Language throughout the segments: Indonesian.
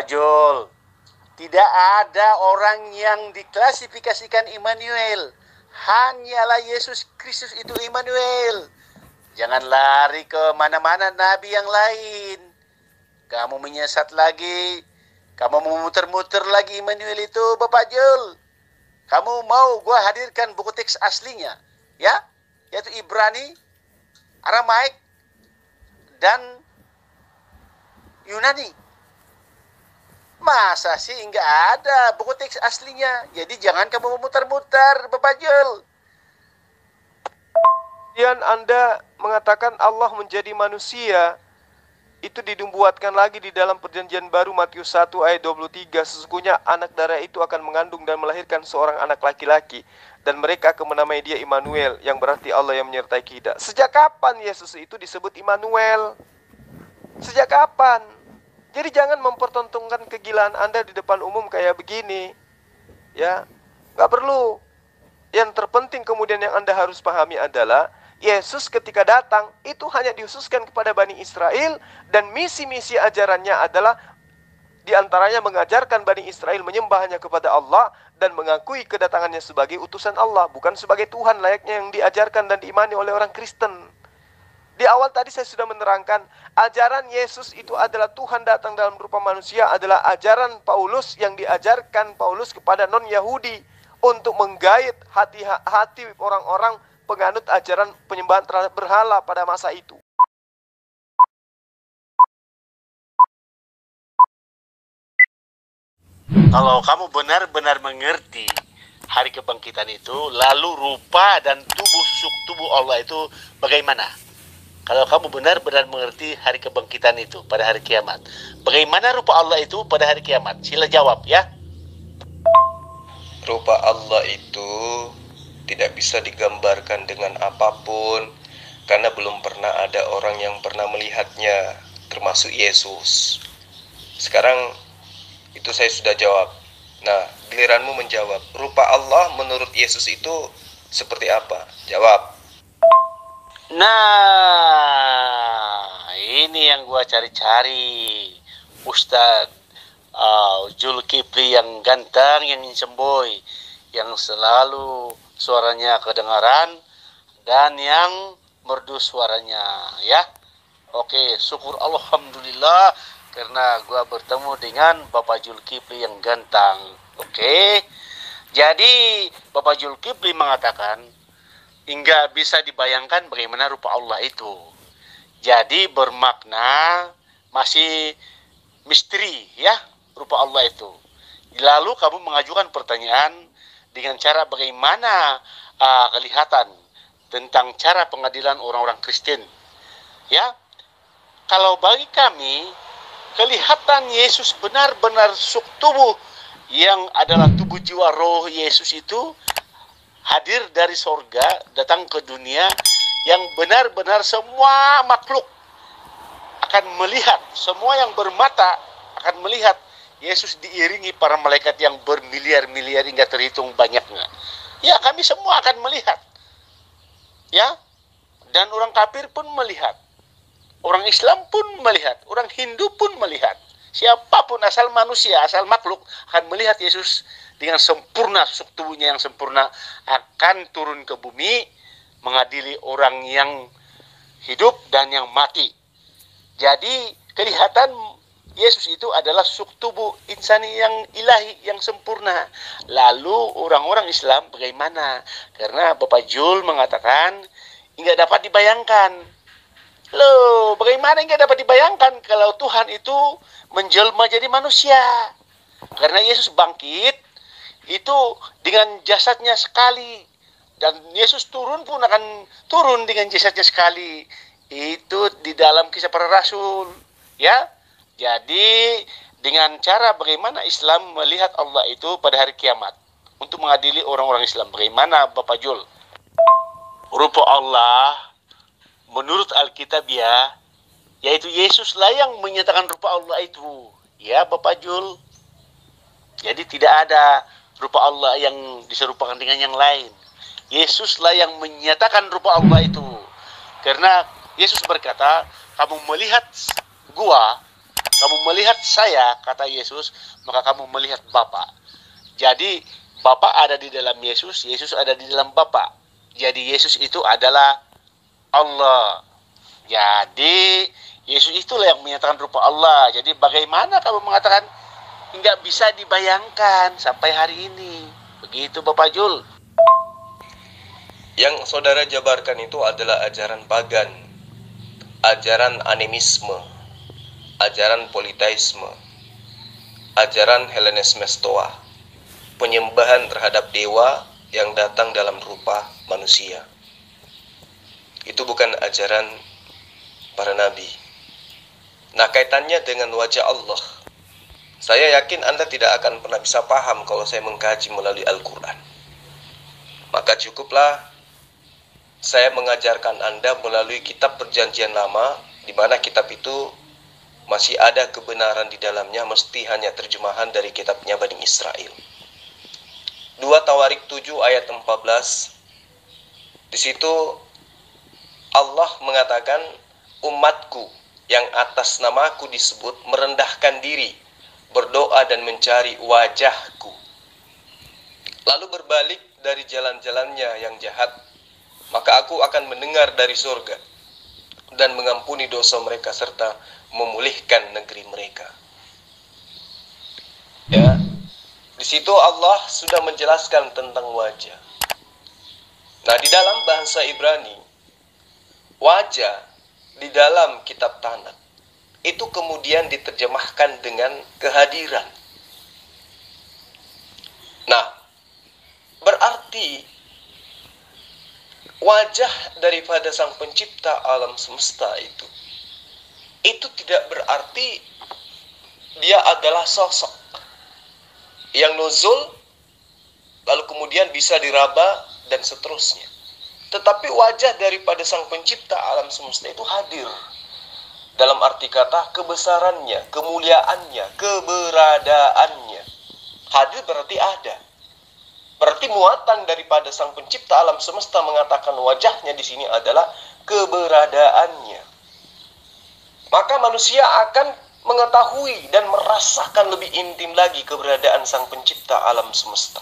Bapak Jul, tidak ada orang yang diklasifikasikan Immanuel. Hanyalah Yesus Kristus itu Immanuel. Jangan lari ke mana-mana nabi yang lain. Kamu menyesat lagi. Kamu memuter-muter lagi Immanuel itu, Bapak Jul. Kamu mau gua hadirkan buku teks aslinya, ya? Yaitu Ibrani, Aramaik, dan Yunani. Masa sih nggak ada buku teks aslinya? Jadi jangan kamu memutar-mutar, Bapak Jul. Kemudian Anda mengatakan Allah menjadi manusia. Itu dibuatkan lagi di dalam perjanjian baru Matius 1 ayat 23. Sesungguhnya anak darah itu akan mengandung dan melahirkan seorang anak laki-laki, dan mereka akan menamai dia Immanuel, yang berarti Allah yang menyertai kita. Sejak kapan Yesus itu disebut Immanuel? Sejak kapan? Jadi jangan mempertontonkan kegilaan Anda di depan umum kayak begini. Ya, nggak perlu. Yang terpenting kemudian yang Anda harus pahami adalah Yesus ketika datang itu hanya dikhususkan kepada Bani Israel, dan misi-misi ajarannya adalah diantaranya mengajarkan Bani Israel menyembah hanya kepada Allah dan mengakui kedatangannya sebagai utusan Allah, bukan sebagai Tuhan layaknya yang diajarkan dan diimani oleh orang Kristen. Di awal tadi saya sudah menerangkan, ajaran Yesus itu adalah Tuhan datang dalam rupa manusia adalah ajaran Paulus yang diajarkan Paulus kepada non-Yahudi untuk menggait hati orang-orang penganut ajaran penyembahan terhadap berhala pada masa itu. Kalau kamu benar-benar mengerti hari kebangkitan itu, lalu rupa dan tubuh Allah itu bagaimana? Kalau kamu benar-benar mengerti hari kebangkitan itu pada hari kiamat, bagaimana rupa Allah itu pada hari kiamat? Sila jawab ya. Rupa Allah itu tidak bisa digambarkan dengan apapun, karena belum pernah ada orang yang pernah melihatnya, termasuk Yesus. Sekarang itu saya sudah jawab. Nah, giliranmu menjawab, rupa Allah menurut Yesus itu seperti apa? Jawab. Nah, ini yang gua cari-cari, Ustadz Zulkifli yang ganteng, yang semboy, yang selalu suaranya kedengaran dan yang merdu suaranya, ya. Oke, syukur alhamdulillah karena gua bertemu dengan Bapak Zulkifli yang ganteng. Oke. Jadi Bapak Zulkifli mengatakan hingga bisa dibayangkan bagaimana rupa Allah itu. Jadi bermakna masih misteri, ya, rupa Allah itu. Lalu kamu mengajukan pertanyaan dengan cara bagaimana kelihatan tentang cara pengadilan orang-orang Kristen. Ya, kalau bagi kami kelihatan Yesus benar-benar tubuh yang adalah tubuh jiwa roh Yesus itu hadir dari sorga datang ke dunia, yang benar-benar semua makhluk akan melihat, semua yang bermata akan melihat Yesus diiringi para malaikat yang bermiliar-miliar hingga terhitung banyaknya. Ya, kami semua akan melihat. Ya, dan orang kafir pun melihat. Orang Islam pun melihat. Orang Hindu pun melihat. Siapapun asal manusia, asal makhluk akan melihat Yesus dengan sempurna, tubuhnya yang sempurna akan turun ke bumi mengadili orang yang hidup dan yang mati. Jadi kelihatan Yesus itu adalah tubuh insani yang ilahi, yang sempurna. Lalu orang-orang Islam bagaimana? Karena Bapak Jul mengatakan nggak dapat dibayangkan. Loh, bagaimana nggak dapat dibayangkan kalau Tuhan itu menjelma jadi manusia? Karena Yesus bangkit itu dengan jasadnya sekali, dan Yesus turun pun akan turun dengan jasadnya sekali. Itu di dalam Kisah Para Rasul, ya. Jadi dengan cara bagaimana Islam melihat Allah itu pada hari kiamat untuk mengadili orang-orang Islam. Bagaimana Bapak Jul? Rupa Allah menurut Alkitab ya, yaitu Yesuslah yang menyatakan rupa Allah itu. Ya Bapak Jul. Jadi tidak ada rupa Allah yang diserupakan dengan yang lain. Yesuslah yang menyatakan rupa Allah itu. Karena Yesus berkata, kamu melihat gua, kamu melihat saya, kata Yesus, maka kamu melihat Bapa. Jadi Bapa ada di dalam Yesus, Yesus ada di dalam Bapa. Jadi Yesus itu adalah Allah. Jadi Yesus itulah yang menyatakan rupa Allah. Jadi bagaimana kamu mengatakan nggak bisa dibayangkan sampai hari ini? Begitu Bapak Jul. Yang saudara jabarkan itu adalah ajaran pagan, ajaran animisme, ajaran politeisme, ajaran Hellenisme Stoa, penyembahan terhadap dewa yang datang dalam rupa manusia. Itu bukan ajaran para nabi. Nah, kaitannya dengan wajah Allah, saya yakin Anda tidak akan pernah bisa paham kalau saya mengkaji melalui Al-Quran. Maka cukuplah saya mengajarkan Anda melalui kitab Perjanjian Lama, di mana kitab itu masih ada kebenaran di dalamnya, mesti hanya terjemahan dari kitabnya Bani Israel. 2 Tawarik 7 ayat 14. Di situ Allah mengatakan, umatku yang atas namaku disebut merendahkan diri, berdoa dan mencari wajahku, lalu berbalik dari jalan-jalannya yang jahat, maka aku akan mendengar dari surga dan mengampuni dosa mereka serta memulihkan negeri mereka. Ya, di situ Allah sudah menjelaskan tentang wajah. Nah, di dalam bahasa Ibrani, wajah di dalam kitab Tanakh itu kemudian diterjemahkan dengan kehadiran. Nah, berarti wajah daripada Sang Pencipta alam semesta itu tidak berarti dia adalah sosok yang nuzul lalu kemudian bisa diraba dan seterusnya. Tetapi wajah daripada Sang Pencipta alam semesta itu hadir. Dalam arti kata kebesarannya, kemuliaannya, keberadaannya. Hadir berarti ada. Berarti muatan daripada Sang Pencipta alam semesta mengatakan wajahnya di sini adalah keberadaannya. Maka manusia akan mengetahui dan merasakan lebih intim lagi keberadaan Sang Pencipta alam semesta.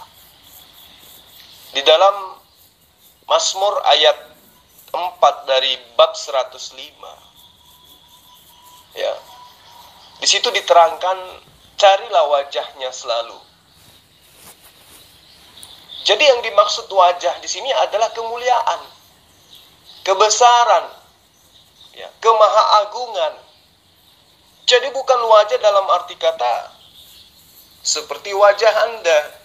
Di dalam Mazmur ayat 4 dari bab 105. Ya. Di situ diterangkan, carilah wajahnya selalu. Jadi yang dimaksud wajah di sini adalah kemuliaan, kebesaran, ya, kemahaagungan. Jadi bukan wajah dalam arti kata seperti wajah Anda,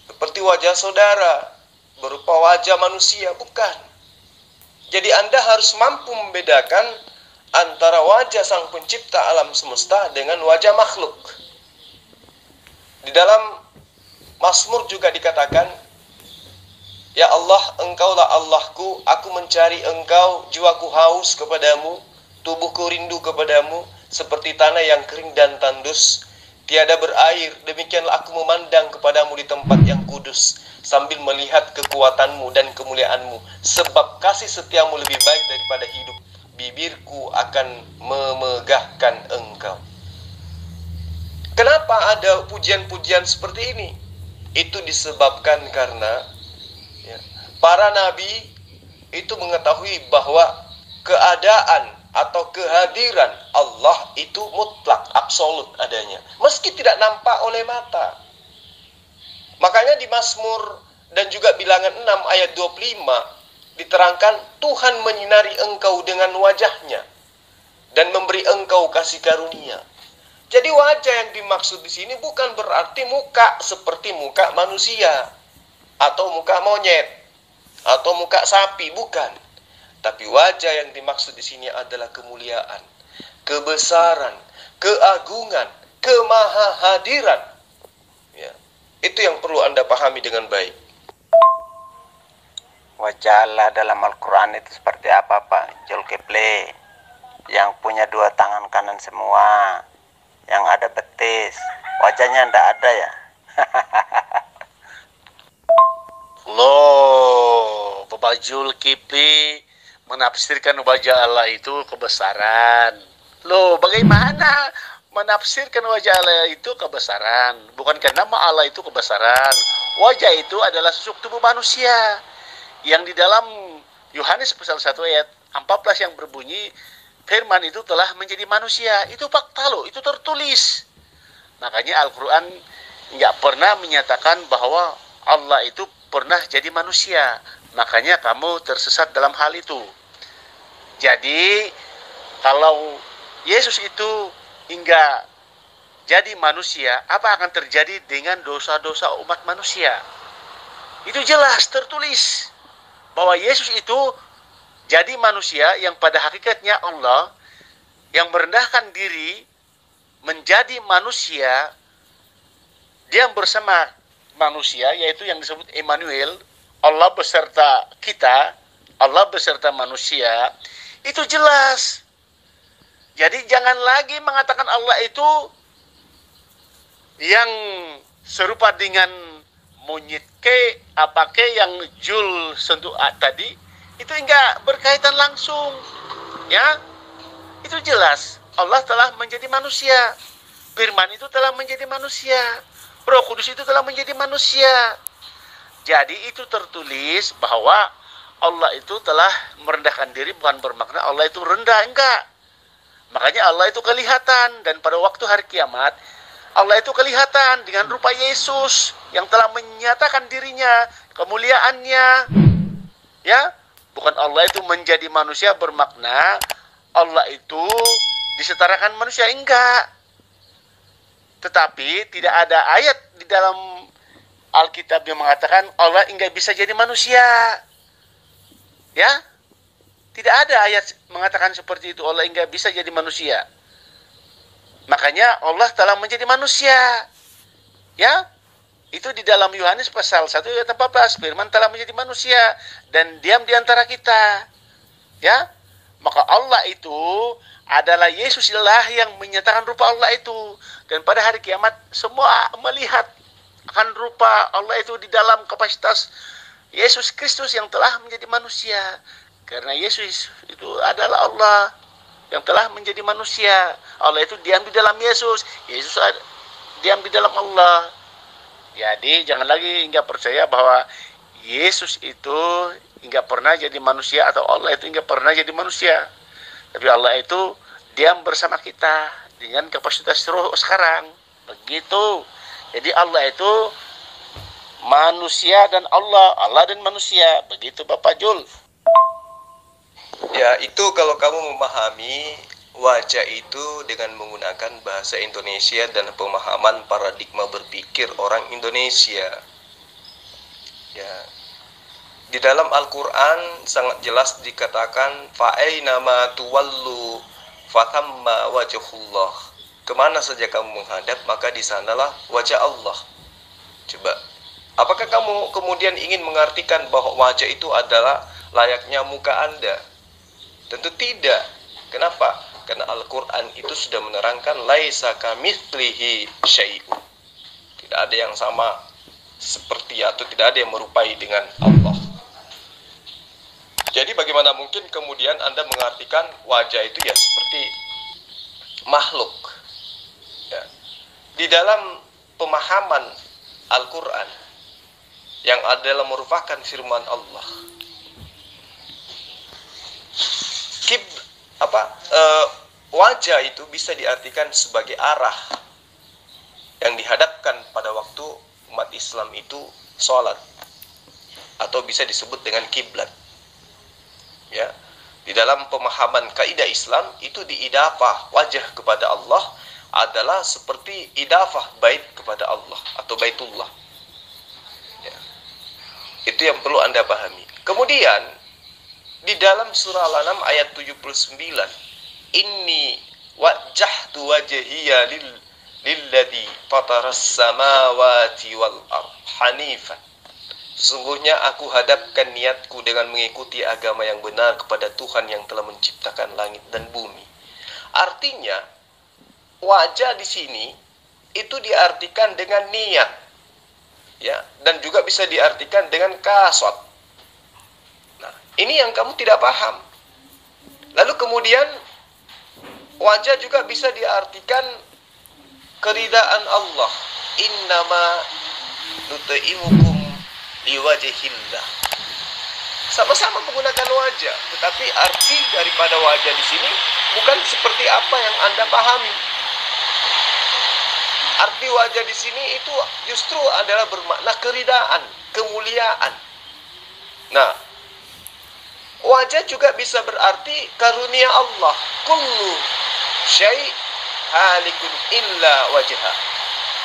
seperti wajah saudara, berupa wajah manusia, bukan. Jadi Anda harus mampu membedakan antara wajah Sang Pencipta alam semesta dengan wajah makhluk. Di dalam Mazmur juga dikatakan, ya Allah, Engkaulah Allahku, aku mencari Engkau, jiwaku haus kepadamu, tubuhku rindu kepadamu, seperti tanah yang kering dan tandus, tiada berair, demikianlah aku memandang kepadamu di tempat yang kudus, sambil melihat kekuatanmu dan kemuliaanmu, sebab kasih setiamu lebih baik daripada hidup, bibirku akan memegahkan Engkau. Kenapa ada pujian-pujian seperti ini? Itu disebabkan karena ya, para nabi itu mengetahui bahwa keadaan atau kehadiran Allah itu mutlak, absolut adanya, meski tidak nampak oleh mata. Makanya di Mazmur dan juga bilangan 6 ayat 25 diterangkan, Tuhan menyinari engkau dengan wajahnya dan memberi engkau kasih karunia. Jadi wajah yang dimaksud di sini bukan berarti muka seperti muka manusia atau muka monyet atau muka sapi, bukan. Tapi wajah yang dimaksud di sini adalah kemuliaan, kebesaran, keagungan, kemahahadiran. Ya, itu yang perlu Anda pahami dengan baik. Wajah Allah dalam Al-Quran itu seperti apa, Pak Zulkifli? Yang punya dua tangan kanan semua, yang ada betis, wajahnya ndak ada ya? Loh, Bapak Zulkifli menafsirkan wajah Allah itu kebesaran. Loh, bagaimana menafsirkan wajah Allah itu kebesaran. Bukankah nama Allah itu kebesaran? Wajah itu adalah susuk tubuh manusia. Yang di dalam Yohanes pasal 1 ayat 14 yang berbunyi, firman itu telah menjadi manusia. Itu fakta loh, itu tertulis. Makanya Al-Quran nggak pernah menyatakan bahwa Allah itu pernah jadi manusia. Makanya kamu tersesat dalam hal itu. Jadi kalau Yesus itu hingga jadi manusia, apa akan terjadi dengan dosa-dosa umat manusia? Itu jelas tertulis bahwa Yesus itu jadi manusia yang pada hakikatnya Allah, yang merendahkan diri menjadi manusia, dia bersama manusia, yaitu yang disebut Immanuel, Allah beserta kita, Allah beserta manusia. Itu jelas. Jadi jangan lagi mengatakan Allah itu yang serupa dengan monyet apake yang Jul sentuh tadi, itu enggak berkaitan langsung. Ya, itu jelas. Allah telah menjadi manusia. Firman itu telah menjadi manusia. Roh Kudus itu telah menjadi manusia. Jadi itu tertulis bahwa Allah itu telah merendahkan diri, bukan bermakna Allah itu rendah, enggak. Makanya Allah itu kelihatan, dan pada waktu hari kiamat Allah itu kelihatan dengan rupa Yesus yang telah menyatakan dirinya, kemuliaannya. Ya, bukan Allah itu menjadi manusia bermakna Allah itu disetarakan manusia, enggak. Tetapi tidak ada ayat di dalam Alkitab yang mengatakan Allah enggak bisa jadi manusia. Ya, tidak ada ayat mengatakan seperti itu, Allah enggak bisa jadi manusia. Makanya Allah telah menjadi manusia. Ya, itu di dalam Yohanes pasal 1 ayat 14, firman telah menjadi manusia dan diam di antara kita. Ya, maka Allah itu adalah Yesus lah yang menyatakan rupa Allah itu. Dan pada hari kiamat semua melihat akan rupa Allah itu di dalam kapasitas Yesus Kristus yang telah menjadi manusia. Karena Yesus itu adalah Allah yang telah menjadi manusia. Allah itu diam di dalam Yesus. Yesus diam di dalam Allah. Jadi jangan lagi enggak percaya bahwa Yesus itu enggak pernah jadi manusia atau Allah itu enggak pernah jadi manusia. Tapi Allah itu diam bersama kita dengan kapasitas roh sekarang. Begitu. Jadi Allah itu manusia dan Allah, Allah dan manusia. Begitu Bapak Jul. Ya, itu kalau kamu memahami wajah itu dengan menggunakan bahasa Indonesia dan pemahaman paradigma berpikir orang Indonesia. Ya. Di dalam Al-Quran sangat jelas dikatakan fa'aina ma tuwallu fathamma wajhullah. Kemana saja kamu menghadap, maka di sanalah wajah Allah. Coba, apakah kamu kemudian ingin mengartikan bahwa wajah itu adalah layaknya muka Anda? Tentu tidak. Kenapa? Karena Al-Quran itu sudah menerangkan laisa kamitslihi syai'un. Tidak ada yang sama seperti atau tidak ada yang merupai dengan Allah. Jadi bagaimana mungkin kemudian Anda mengartikan wajah itu ya seperti makhluk. Ya. Di dalam pemahaman Al-Quran yang adalah merupakan firman Allah, wajah itu bisa diartikan sebagai arah yang dihadapkan pada waktu umat Islam itu sholat, atau bisa disebut dengan kiblat. Ya, di dalam pemahaman kaidah Islam itu diidafah wajah kepada Allah adalah seperti idafah bait kepada Allah atau baitullah. Ya. Itu yang perlu Anda pahami. Kemudian di dalam surah Al-An'am ayat 79, inni wajjahtu wajhiya lilladzi fataras samawati wal ardh hanifan. Sesungguhnya aku hadapkan niatku dengan mengikuti agama yang benar kepada Tuhan yang telah menciptakan langit dan bumi. Artinya, wajah di sini itu diartikan dengan niat, ya, dan juga bisa diartikan dengan kasot. Nah, ini yang kamu tidak paham. Lalu kemudian wajah juga bisa diartikan keridaan Allah. Innama nut'imukum liwajhillah. Sama-sama menggunakan wajah, tetapi arti daripada wajah di sini bukan seperti apa yang Anda pahami. Arti wajah di sini itu justru adalah bermakna keridaan, kemuliaan. Nah, wajah juga bisa berarti karunia Allah. Kullu syai' halikun illa wajha.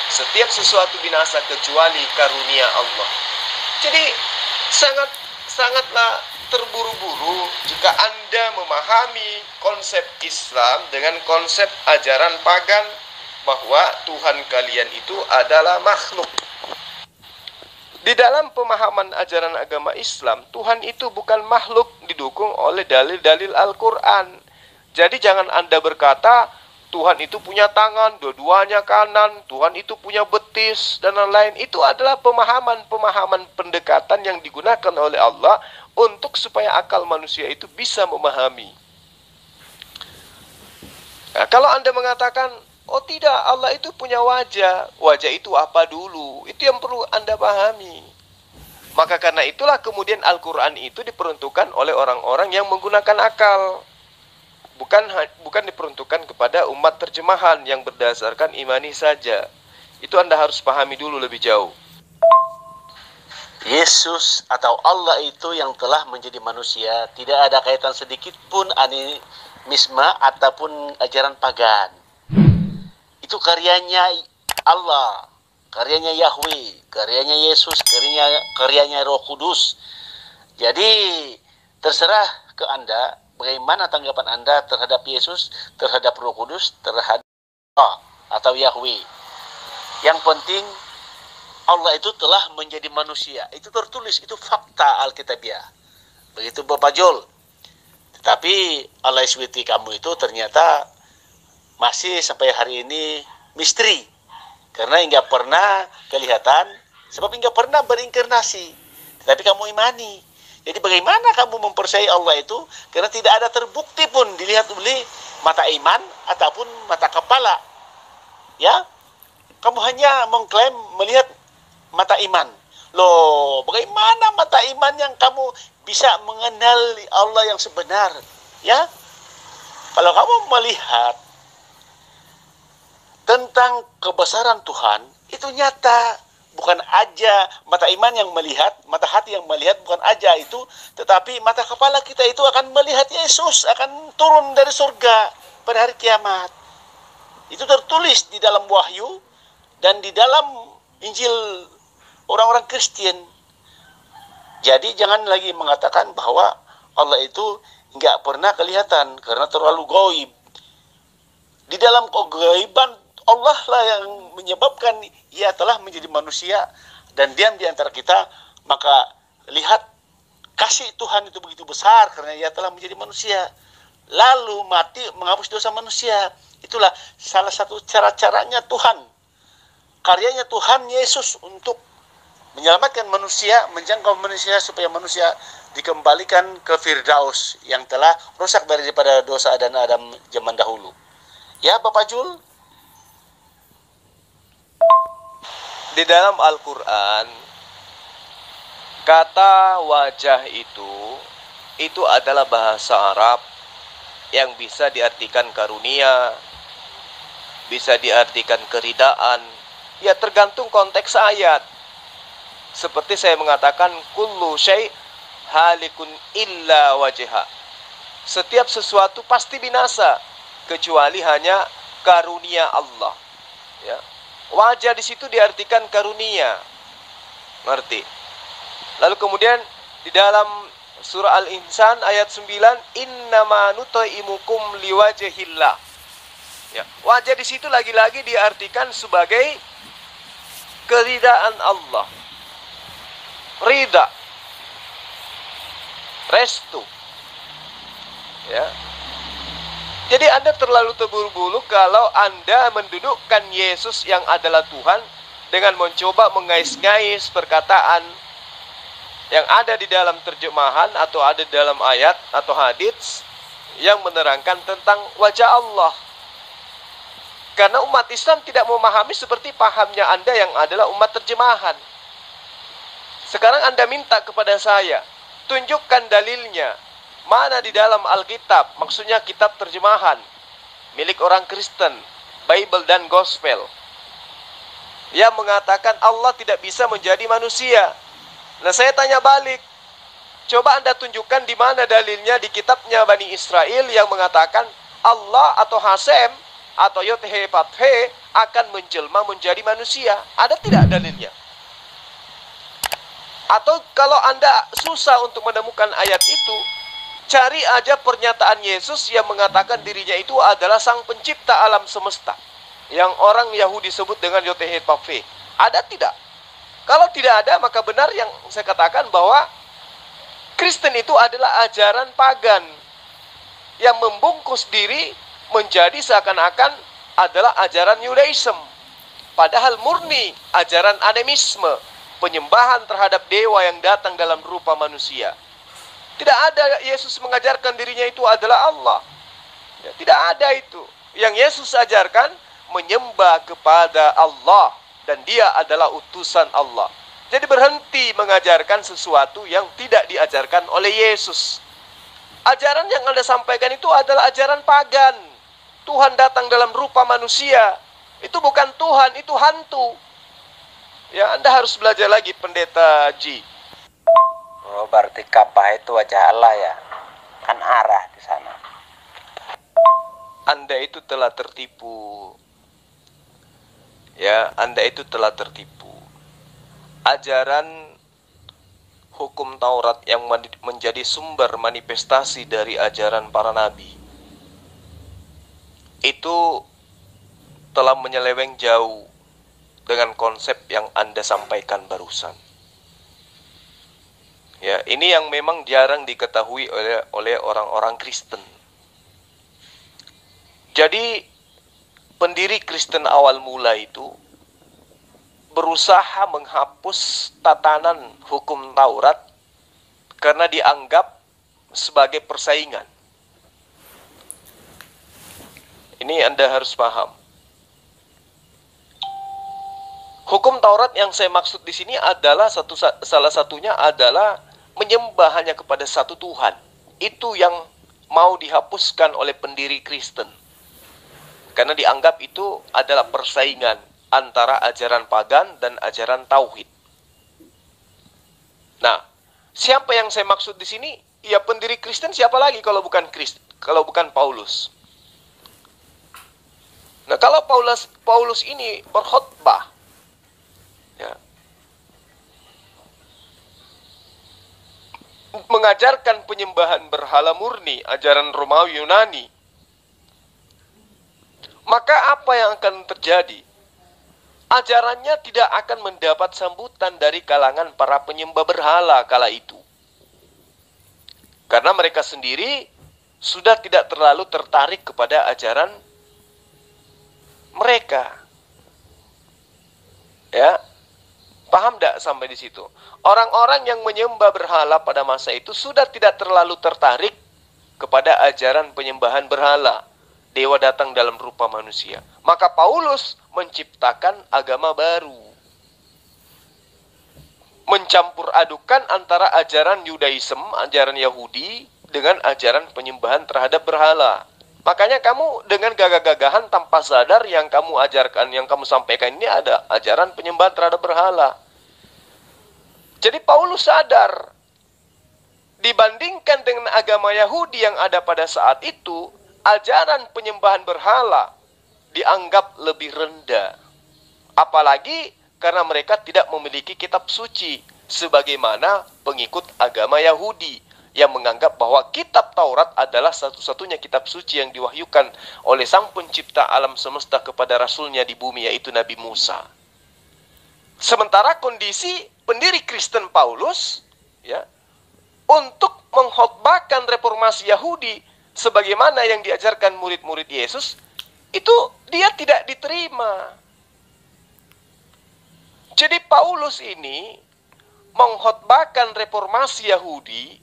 Setiap sesuatu binasa kecuali karunia Allah. Jadi sangatlah terburu-buru jika Anda memahami konsep Islam dengan konsep ajaran pagan bahwa Tuhan kalian itu adalah makhluk. Di dalam pemahaman ajaran agama Islam, Tuhan itu bukan makhluk didukung oleh dalil-dalil Al-Quran. Jadi jangan Anda berkata, Tuhan itu punya tangan, dua-duanya kanan, Tuhan itu punya betis, dan lain-lain. Itu adalah pemahaman pendekatan yang digunakan oleh Allah untuk supaya akal manusia itu bisa memahami. Nah, kalau Anda mengatakan, oh tidak, Allah itu punya wajah. Wajah itu apa dulu? Itu yang perlu Anda pahami. Maka karena itulah kemudian Al-Quran itu diperuntukkan oleh orang-orang yang menggunakan akal. Bukan diperuntukkan kepada umat terjemahan yang berdasarkan imani saja. Itu Anda harus pahami dulu lebih jauh. Yesus atau Allah itu yang telah menjadi manusia tidak ada kaitan sedikit pun animisme ataupun ajaran pagan. Itu karyanya Allah, karyanya Yahweh, karyanya Yesus, karyanya Roh Kudus. Jadi terserah ke Anda bagaimana tanggapan Anda terhadap Yesus, terhadap Roh Kudus, terhadap Allah atau Yahweh. Yang penting Allah itu telah menjadi manusia. Itu tertulis, itu fakta Alkitabiah. Begitu Bapak Jol. Tetapi Allah SWT kamu itu ternyata masih sampai hari ini misteri. Karena enggak pernah kelihatan, sebab enggak pernah berinkarnasi. Tetapi kamu imani. Jadi bagaimana kamu mempercayai Allah itu? Karena tidak ada terbukti pun dilihat oleh mata iman ataupun mata kepala. Ya, kamu hanya mengklaim melihat mata iman. Loh, bagaimana mata iman yang kamu bisa mengenal Allah yang sebenar? Ya, kalau kamu melihat tentang kebesaran Tuhan, itu nyata. Bukan aja mata iman yang melihat, mata hati yang melihat, bukan aja itu, tetapi mata kepala kita itu akan melihat Yesus, akan turun dari surga pada hari kiamat. Itu tertulis di dalam Wahyu dan di dalam Injil orang-orang Kristen. Jadi jangan lagi mengatakan bahwa Allah itu nggak pernah kelihatan karena terlalu gaib. Di dalam kegaiban Allah lah yang menyebabkan ia telah menjadi manusia dan diam di antara kita. Maka lihat kasih Tuhan itu begitu besar karena ia telah menjadi manusia. Lalu mati menghapus dosa manusia. Itulah salah satu cara-caranya Tuhan. Karyanya Tuhan Yesus untuk menyelamatkan manusia, menjangkau manusia supaya manusia dikembalikan ke Firdaus yang telah rusak daripada dosa dan Adam zaman dahulu. Ya Bapak Jul? Di dalam Al-Quran, kata wajah itu adalah bahasa Arab yang bisa diartikan karunia, bisa diartikan keridaan. Ya tergantung konteks ayat. Seperti saya mengatakan, kullu syai' halikun illa wajha. Setiap sesuatu pasti binasa kecuali hanya karunia Allah. Ya. Wajah di situ diartikan karunia. Ngerti? Lalu kemudian di dalam surah Al-Insan ayat 9, innama nut'imukum liwajhillah. Ya, wajah di situ lagi-lagi diartikan sebagai keridaan Allah. Rida. Restu. Ya. Jadi Anda terlalu terburu-buru kalau Anda mendudukkan Yesus yang adalah Tuhan dengan mencoba mengais-ngais perkataan yang ada di dalam terjemahan atau ada di dalam ayat atau hadits yang menerangkan tentang wajah Allah. Karena umat Islam tidak memahami seperti pahamnya Anda yang adalah umat terjemahan. Sekarang Anda minta kepada saya, tunjukkan dalilnya. Mana di dalam Alkitab, maksudnya kitab terjemahan, milik orang Kristen, Bible dan Gospel, yang mengatakan Allah tidak bisa menjadi manusia. Nah, saya tanya balik, coba Anda tunjukkan di mana dalilnya di kitabnya Bani Israel yang mengatakan Allah atau Hasem atau Yod-He-Vav-He akan menjelma menjadi manusia. Ada tidak dalilnya? Atau kalau Anda susah untuk menemukan ayat itu, cari aja pernyataan Yesus yang mengatakan dirinya itu adalah sang pencipta alam semesta, yang orang Yahudi sebut dengan Yod-He-Vav-He. Ada tidak? Kalau tidak ada, maka benar yang saya katakan bahwa Kristen itu adalah ajaran pagan yang membungkus diri menjadi seakan-akan adalah ajaran Yudaism. Padahal murni ajaran animisme, penyembahan terhadap dewa yang datang dalam rupa manusia. Tidak ada Yesus mengajarkan dirinya itu adalah Allah. Ya, tidak ada itu. Yang Yesus ajarkan menyembah kepada Allah dan dia adalah utusan Allah. Jadi berhenti mengajarkan sesuatu yang tidak diajarkan oleh Yesus. Ajaran yang Anda sampaikan itu adalah ajaran pagan. Tuhan datang dalam rupa manusia. Itu bukan Tuhan, itu hantu. Ya, Anda harus belajar lagi, Pendeta Ji. Oh, berarti Ka'bah itu wajah Allah ya? Kan arah di sana. Anda itu telah tertipu. Ya, Anda itu telah tertipu. Ajaran hukum Taurat yang menjadi sumber manifestasi dari ajaran para nabi itu telah menyeleweng jauh dengan konsep yang Anda sampaikan barusan. Ya, ini yang memang jarang diketahui oleh orang-orang Kristen. Jadi pendiri Kristen awal mula itu berusaha menghapus tatanan hukum Taurat karena dianggap sebagai persaingan. Ini Anda harus paham. Hukum Taurat yang saya maksud di sini adalah salah satunya adalah menyembah hanya kepada satu Tuhan. Itu yang mau dihapuskan oleh pendiri Kristen. Karena dianggap itu adalah persaingan antara ajaran pagan dan ajaran tauhid. Nah, siapa yang saya maksud di sini? Ya, pendiri Kristen siapa lagi kalau bukan Paulus. Nah, kalau Paulus ini berkhotbah, ya, mengajarkan penyembahan berhala murni, ajaran Romawi Yunani, maka apa yang akan terjadi? Ajarannya tidak akan mendapat sambutan dari kalangan para penyembah berhala kala itu. Karena mereka sendiri sudah tidak terlalu tertarik kepada ajaran mereka. Ya, paham tidak sampai di situ? Orang-orang yang menyembah berhala pada masa itu sudah tidak terlalu tertarik kepada ajaran penyembahan berhala. Dewa datang dalam rupa manusia. Maka Paulus menciptakan agama baru. Mencampur adukan antara ajaran Yudaism, ajaran Yahudi, dengan ajaran penyembahan terhadap berhala. Makanya kamu dengan gagah-gagahan tanpa sadar yang kamu ajarkan, yang kamu sampaikan ini ada ajaran penyembahan terhadap berhala. Jadi Paulus sadar, dibandingkan dengan agama Yahudi yang ada pada saat itu, ajaran penyembahan berhala dianggap lebih rendah. Apalagi karena mereka tidak memiliki kitab suci, sebagaimana pengikut agama Yahudi yang menganggap bahwa kitab Taurat adalah satu-satunya kitab suci yang diwahyukan oleh sang pencipta alam semesta kepada rasulnya di bumi, yaitu Nabi Musa. Sementara kondisi pendiri Kristen Paulus, ya, untuk mengkhotbahkan reformasi Yahudi sebagaimana yang diajarkan murid-murid Yesus, itu dia tidak diterima. Jadi Paulus ini mengkhotbahkan reformasi Yahudi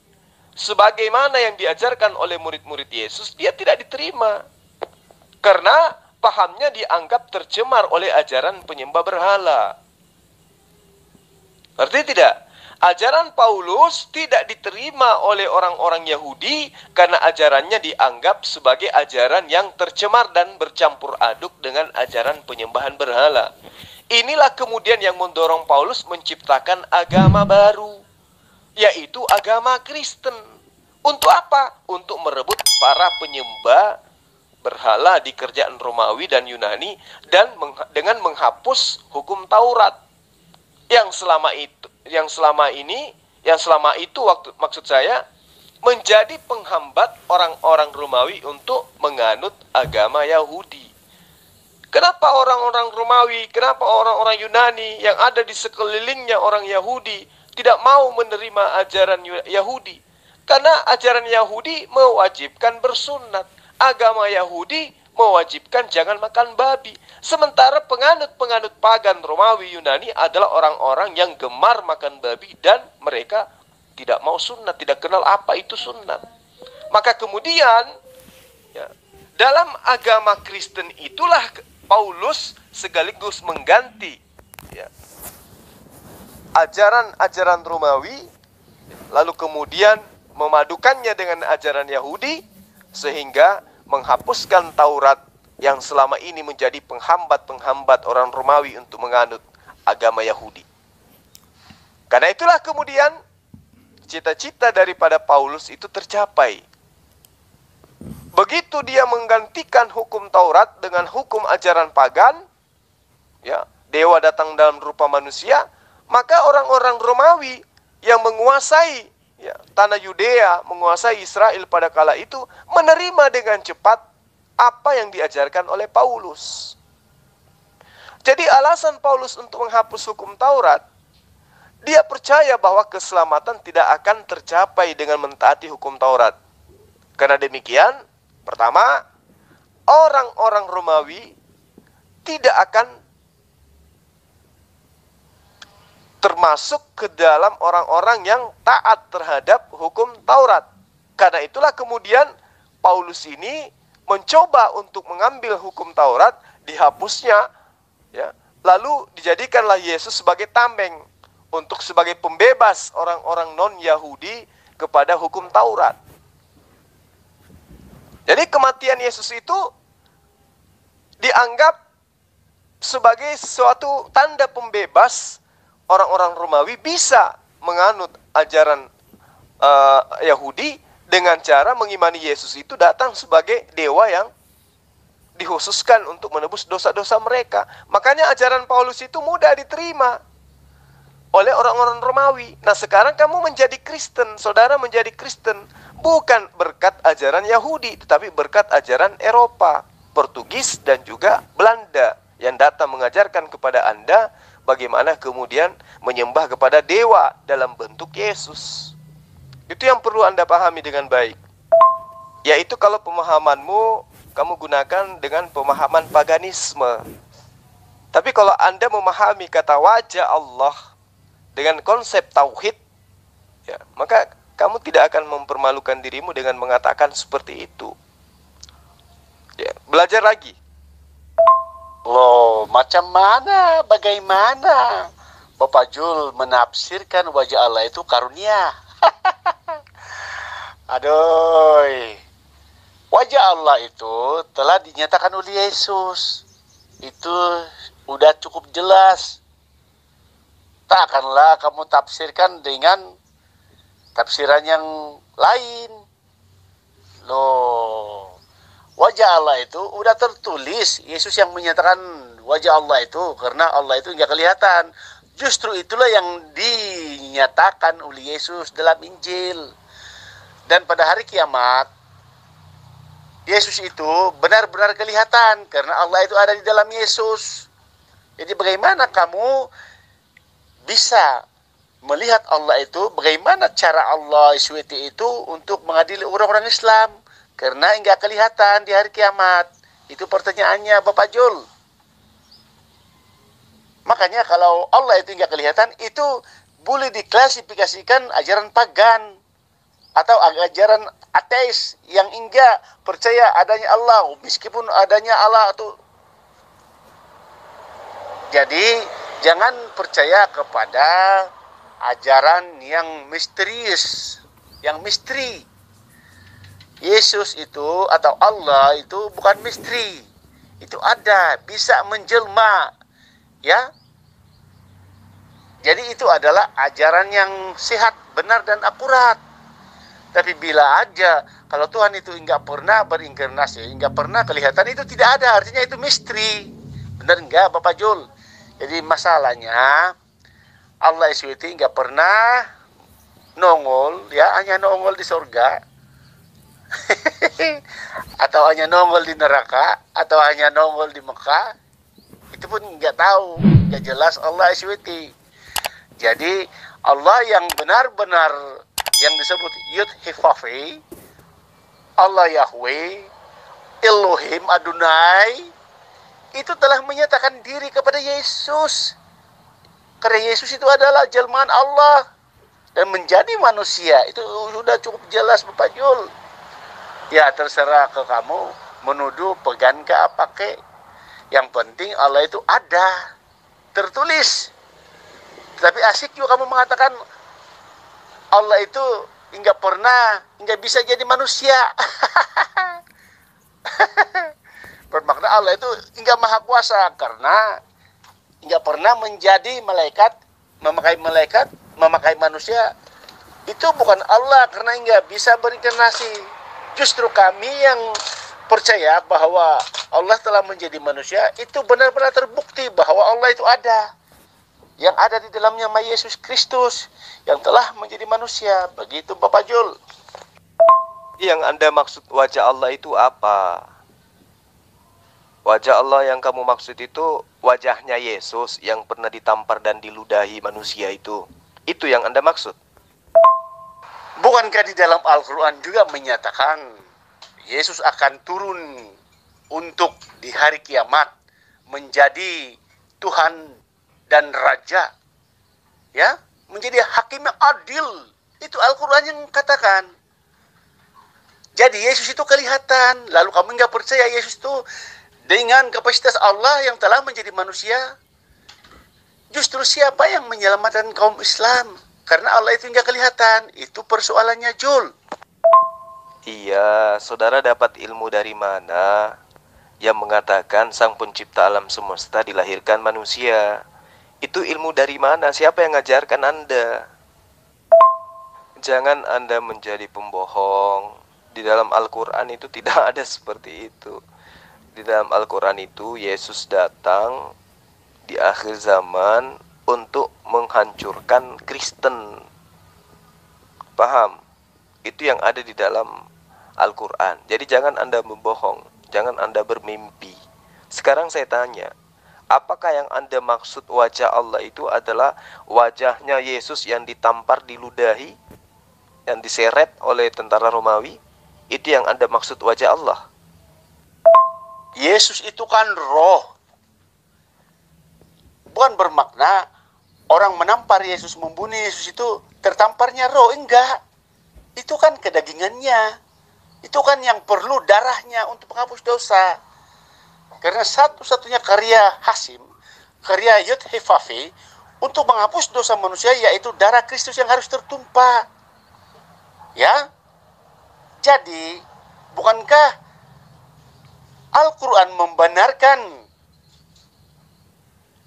sebagaimana yang diajarkan oleh murid-murid Yesus, dia tidak diterima. Karena pahamnya dianggap tercemar oleh ajaran penyembah berhala. Ngerti tidak? Ajaran Paulus tidak diterima oleh orang-orang Yahudi karena ajarannya dianggap sebagai ajaran yang tercemar dan bercampur aduk dengan ajaran penyembahan berhala. Inilah kemudian yang mendorong Paulus menciptakan agama baru, yaitu agama Kristen. Untuk apa? Untuk merebut para penyembah berhala di kerajaan Romawi dan Yunani dan dengan menghapus hukum Taurat yang selama itu maksud saya menjadi penghambat orang-orang Romawi untuk menganut agama Yahudi. Kenapa orang-orang Romawi, kenapa orang-orang Yunani yang ada di sekelilingnya orang Yahudi tidak mau menerima ajaran Yahudi? Karena ajaran Yahudi mewajibkan bersunat. Agama Yahudi mewajibkan jangan makan babi. Sementara penganut-penganut pagan Romawi Yunani adalah orang-orang yang gemar makan babi dan mereka tidak mau sunat, tidak kenal apa itu sunat. Maka kemudian ya, dalam agama Kristen itulah Paulus sekaligus mengganti ya, ajaran-ajaran Romawi, lalu kemudian memadukannya dengan ajaran Yahudi sehingga menghapuskan Taurat yang selama ini menjadi penghambat orang Romawi untuk menganut agama Yahudi. Karena itulah kemudian cita-cita daripada Paulus itu tercapai. Begitu dia menggantikan hukum Taurat dengan hukum ajaran pagan, ya, dewa datang dalam rupa manusia, maka orang-orang Romawi yang menguasai ya, tanah Yudea, menguasai Israel pada kala itu menerima dengan cepat apa yang diajarkan oleh Paulus. Jadi alasan Paulus untuk menghapus hukum Taurat, dia percaya bahwa keselamatan tidak akan tercapai dengan mentaati hukum Taurat. Karena demikian, pertama, orang-orang Romawi tidak akan termasuk ke dalam orang-orang yang taat terhadap hukum Taurat. Karena itulah kemudian Paulus ini mencoba untuk mengambil hukum Taurat, dihapusnya, ya, lalu dijadikanlah Yesus sebagai tameng untuk sebagai pembebas orang-orang non-Yahudi kepada hukum Taurat. Jadi kematian Yesus itu dianggap sebagai suatu tanda pembebas orang-orang Romawi bisa menganut ajaran Yahudi dengan cara mengimani Yesus itu datang sebagai dewa yang dikhususkan untuk menebus dosa-dosa mereka. Makanya ajaran Paulus itu mudah diterima oleh orang-orang Romawi. Nah sekarang kamu menjadi Kristen, saudara menjadi Kristen, bukan berkat ajaran Yahudi, tetapi berkat ajaran Eropa, Portugis dan juga Belanda yang datang mengajarkan kepada Anda bagaimana kemudian menyembah kepada dewa dalam bentuk Yesus. Itu yang perlu Anda pahami dengan baik. Yaitu kalau pemahamanmu kamu gunakan dengan pemahaman paganisme. Tapi kalau Anda memahami kata wajah Allah dengan konsep tauhid, ya, maka kamu tidak akan mempermalukan dirimu dengan mengatakan seperti itu. Ya, belajar lagi. Loh, macam mana, bagaimana Bapak Jul menafsirkan wajah Allah itu karunia? Aduh, wajah Allah itu telah dinyatakan oleh Yesus. Itu udah cukup jelas. Takkanlah kamu tafsirkan dengan tafsiran yang lain. Loh, wajah Allah itu udah tertulis. Yesus yang menyatakan wajah Allah itu karena Allah itu nggak kelihatan. Justru itulah yang dinyatakan oleh Yesus dalam Injil. Dan pada hari kiamat, Yesus itu benar-benar kelihatan karena Allah itu ada di dalam Yesus. Jadi bagaimana kamu bisa melihat Allah itu, bagaimana cara Allah SWT itu untuk mengadili orang-orang Islam? Karena enggak kelihatan di hari kiamat. Itu pertanyaannya Bapak Jul. Makanya kalau Allah itu enggak kelihatan, itu boleh diklasifikasikan ajaran pagan atau ajaran ateis yang enggak percaya adanya Allah. Meskipun adanya Allah itu Jadi jangan percaya kepada ajaran yang misterius, yang misteri. Yesus itu atau Allah itu bukan misteri. Itu ada, bisa menjelma. Ya. Jadi itu adalah ajaran yang sehat, benar dan akurat. Tapi bila aja kalau Tuhan itu enggak pernah berinkarnasi, enggak pernah kelihatan, itu tidak ada, artinya itu misteri. Benar enggak Bapak Jul? Jadi masalahnya Allah SWT enggak pernah nongol, ya hanya nongol di surga, atau hanya nongol di neraka, atau hanya nongol di Mekah. Itu pun enggak tahu, enggak jelas Allah SWT. Jadi Allah yang benar-benar yang disebut Yud Hifafi, Allah Yahweh, Elohim Adonai, itu telah menyatakan diri kepada Yesus. Karena Yesus itu adalah jelmaan Allah dan menjadi manusia. Itu sudah cukup jelas Bapak Jul. Ya terserah ke kamu menuduh, pegang ke apa ke. Yang penting Allah itu ada, tertulis. Tapi asik juga kamu mengatakan Allah itu enggak pernah, enggak bisa jadi manusia. Bermakna Allah itu enggak maha kuasa karena enggak pernah menjadi malaikat, memakai manusia. Itu bukan Allah karena enggak bisa berinkarnasi. Justru kami yang percaya bahwa Allah telah menjadi manusia, itu benar-benar terbukti bahwa Allah itu ada. Yang ada di dalamnya Yesus Kristus yang telah menjadi manusia. Begitu Bapak Jul. Yang Anda maksud wajah Allah itu apa? Wajah Allah yang kamu maksud itu wajahnya Yesus yang pernah ditampar dan diludahi manusia itu. Itu yang Anda maksud? Bukankah di dalam Al-Quran juga menyatakan Yesus akan turun untuk di hari kiamat menjadi Tuhan dan Raja, ya, menjadi hakim yang adil. Itu Al-Quran yang katakan. Jadi Yesus itu kelihatan. Lalu kamu nggak percaya Yesus itu dengan kapasitas Allah yang telah menjadi manusia? Justru siapa yang menyelamatkan kaum Islam? Karena Allah itu nggak kelihatan. Itu persoalannya Jul. Iya, saudara dapat ilmu dari mana yang mengatakan sang pencipta alam semesta dilahirkan manusia? Itu ilmu dari mana? Siapa yang ngajarkan Anda? Jangan Anda menjadi pembohong. Di dalam Al-Quran itu tidak ada seperti itu. Di dalam Al-Quran itu Yesus datang di akhir zaman untuk menghancurkan Kristen. Paham? Itu yang ada di dalam Al-Quran. Jadi jangan Anda membohong, jangan Anda bermimpi. Sekarang saya tanya, apakah yang Anda maksud wajah Allah itu adalah wajahnya Yesus yang ditampar, diludahi, yang diseret oleh tentara Romawi? Itu yang Anda maksud wajah Allah? Yesus itu kan roh. Bukan bermakna orang menampar Yesus, membunuh Yesus itu tertamparnya roh. Enggak. Itu kan kedagingannya. Itu kan yang perlu darahnya untuk menghapus dosa. Karena satu-satunya karya Hasim, karya Yud Hifafi, untuk menghapus dosa manusia, yaitu darah Kristus yang harus tertumpah. Ya. Jadi, bukankah Al-Quran membenarkan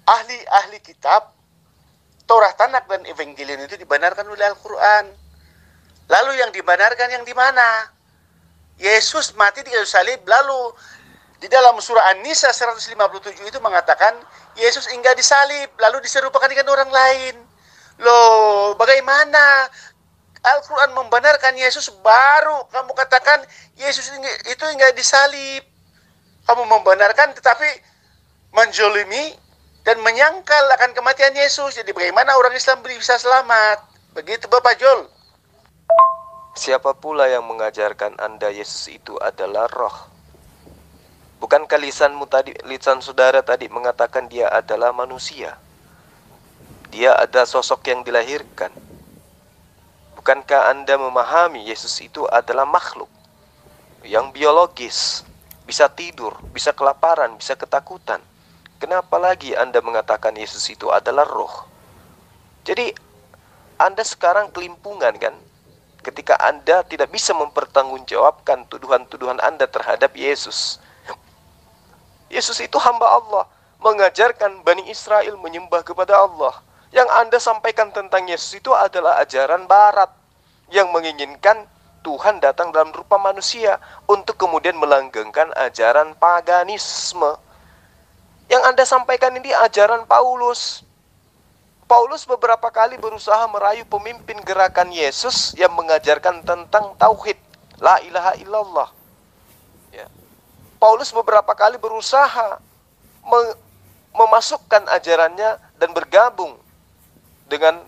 ahli-ahli kitab Taurat, Tanakh dan Evangelion itu dibenarkan oleh Al-Quran? Lalu yang dibenarkan yang di mana? Yesus mati di kayu salib, lalu di dalam surah An-Nisa 157 itu mengatakan Yesus enggak disalib, lalu diserupakan dengan orang lain. Loh, bagaimana Al-Quran membenarkan Yesus, baru kamu katakan Yesus itu enggak disalib? Kamu membenarkan tetapi menjolimi dan menyangkal akan kematian Yesus. Jadi bagaimana orang Islam bisa selamat? Begitu Bapak Jul. Siapa pula yang mengajarkan Anda Yesus itu adalah roh? Bukankah lisan saudara tadi mengatakan dia adalah manusia? Dia ada sosok yang dilahirkan. Bukankah Anda memahami Yesus itu adalah makhluk yang biologis? Bisa tidur, bisa kelaparan, bisa ketakutan. Kenapa lagi Anda mengatakan Yesus itu adalah roh? Jadi Anda sekarang kelimpungan kan? Ketika Anda tidak bisa mempertanggungjawabkan tuduhan-tuduhan Anda terhadap Yesus. Yesus itu hamba Allah, mengajarkan Bani Israel menyembah kepada Allah. Yang Anda sampaikan tentang Yesus itu adalah ajaran Barat yang menginginkan Tuhan datang dalam rupa manusia untuk kemudian melanggengkan ajaran paganisme. Yang Anda sampaikan ini ajaran Paulus. Paulus beberapa kali berusaha merayu pemimpin gerakan Yesus yang mengajarkan tentang tauhid, la ilaha illallah. Ya. Paulus beberapa kali berusaha memasukkan ajarannya dan bergabung dengan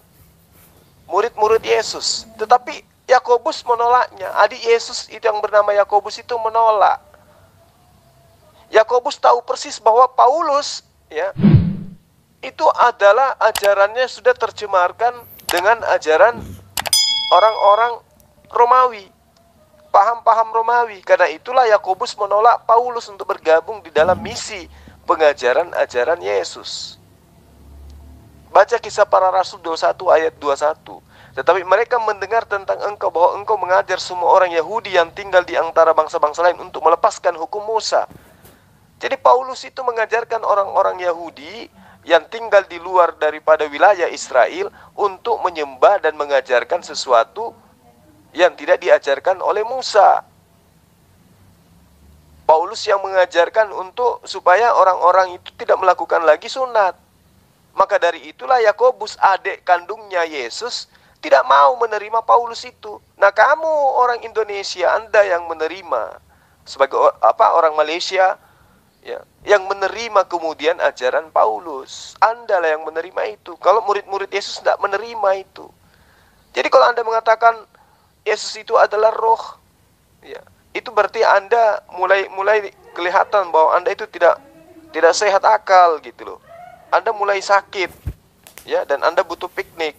murid-murid Yesus. Tetapi Yakobus menolaknya. Adik Yesus itu yang bernama Yakobus itu menolak. Yakobus tahu persis bahwa Paulus itu adalah ajarannya sudah tercemarkan dengan ajaran orang-orang Romawi, paham-paham Romawi. Karena itulah Yakobus menolak Paulus untuk bergabung di dalam misi pengajaran ajaran Yesus. Baca Kisah Para Rasul 21 ayat 21. Tetapi mereka mendengar tentang engkau, bahwa engkau mengajar semua orang Yahudi yang tinggal di antara bangsa-bangsa lain untuk melepaskan hukum Musa. Jadi Paulus itu mengajarkan orang-orang Yahudi yang tinggal di luar daripada wilayah Israel untuk menyembah dan mengajarkan sesuatu yang tidak diajarkan oleh Musa. Paulus yang mengajarkan untuk supaya orang-orang itu tidak melakukan lagi sunat. Maka dari itulah Yakobus, adik kandungnya Yesus, tidak mau menerima Paulus itu. Nah, kamu orang Indonesia, Anda yang menerima sebagai orang Malaysia, yang menerima kemudian ajaran Paulus. Anda lah yang menerima itu. Kalau murid-murid Yesus tidak menerima itu. Jadi kalau Anda mengatakan Yesus itu adalah roh, itu berarti Anda mulai kelihatan bahwa Anda itu tidak sehat akal gitu loh. Anda mulai sakit, dan Anda butuh piknik.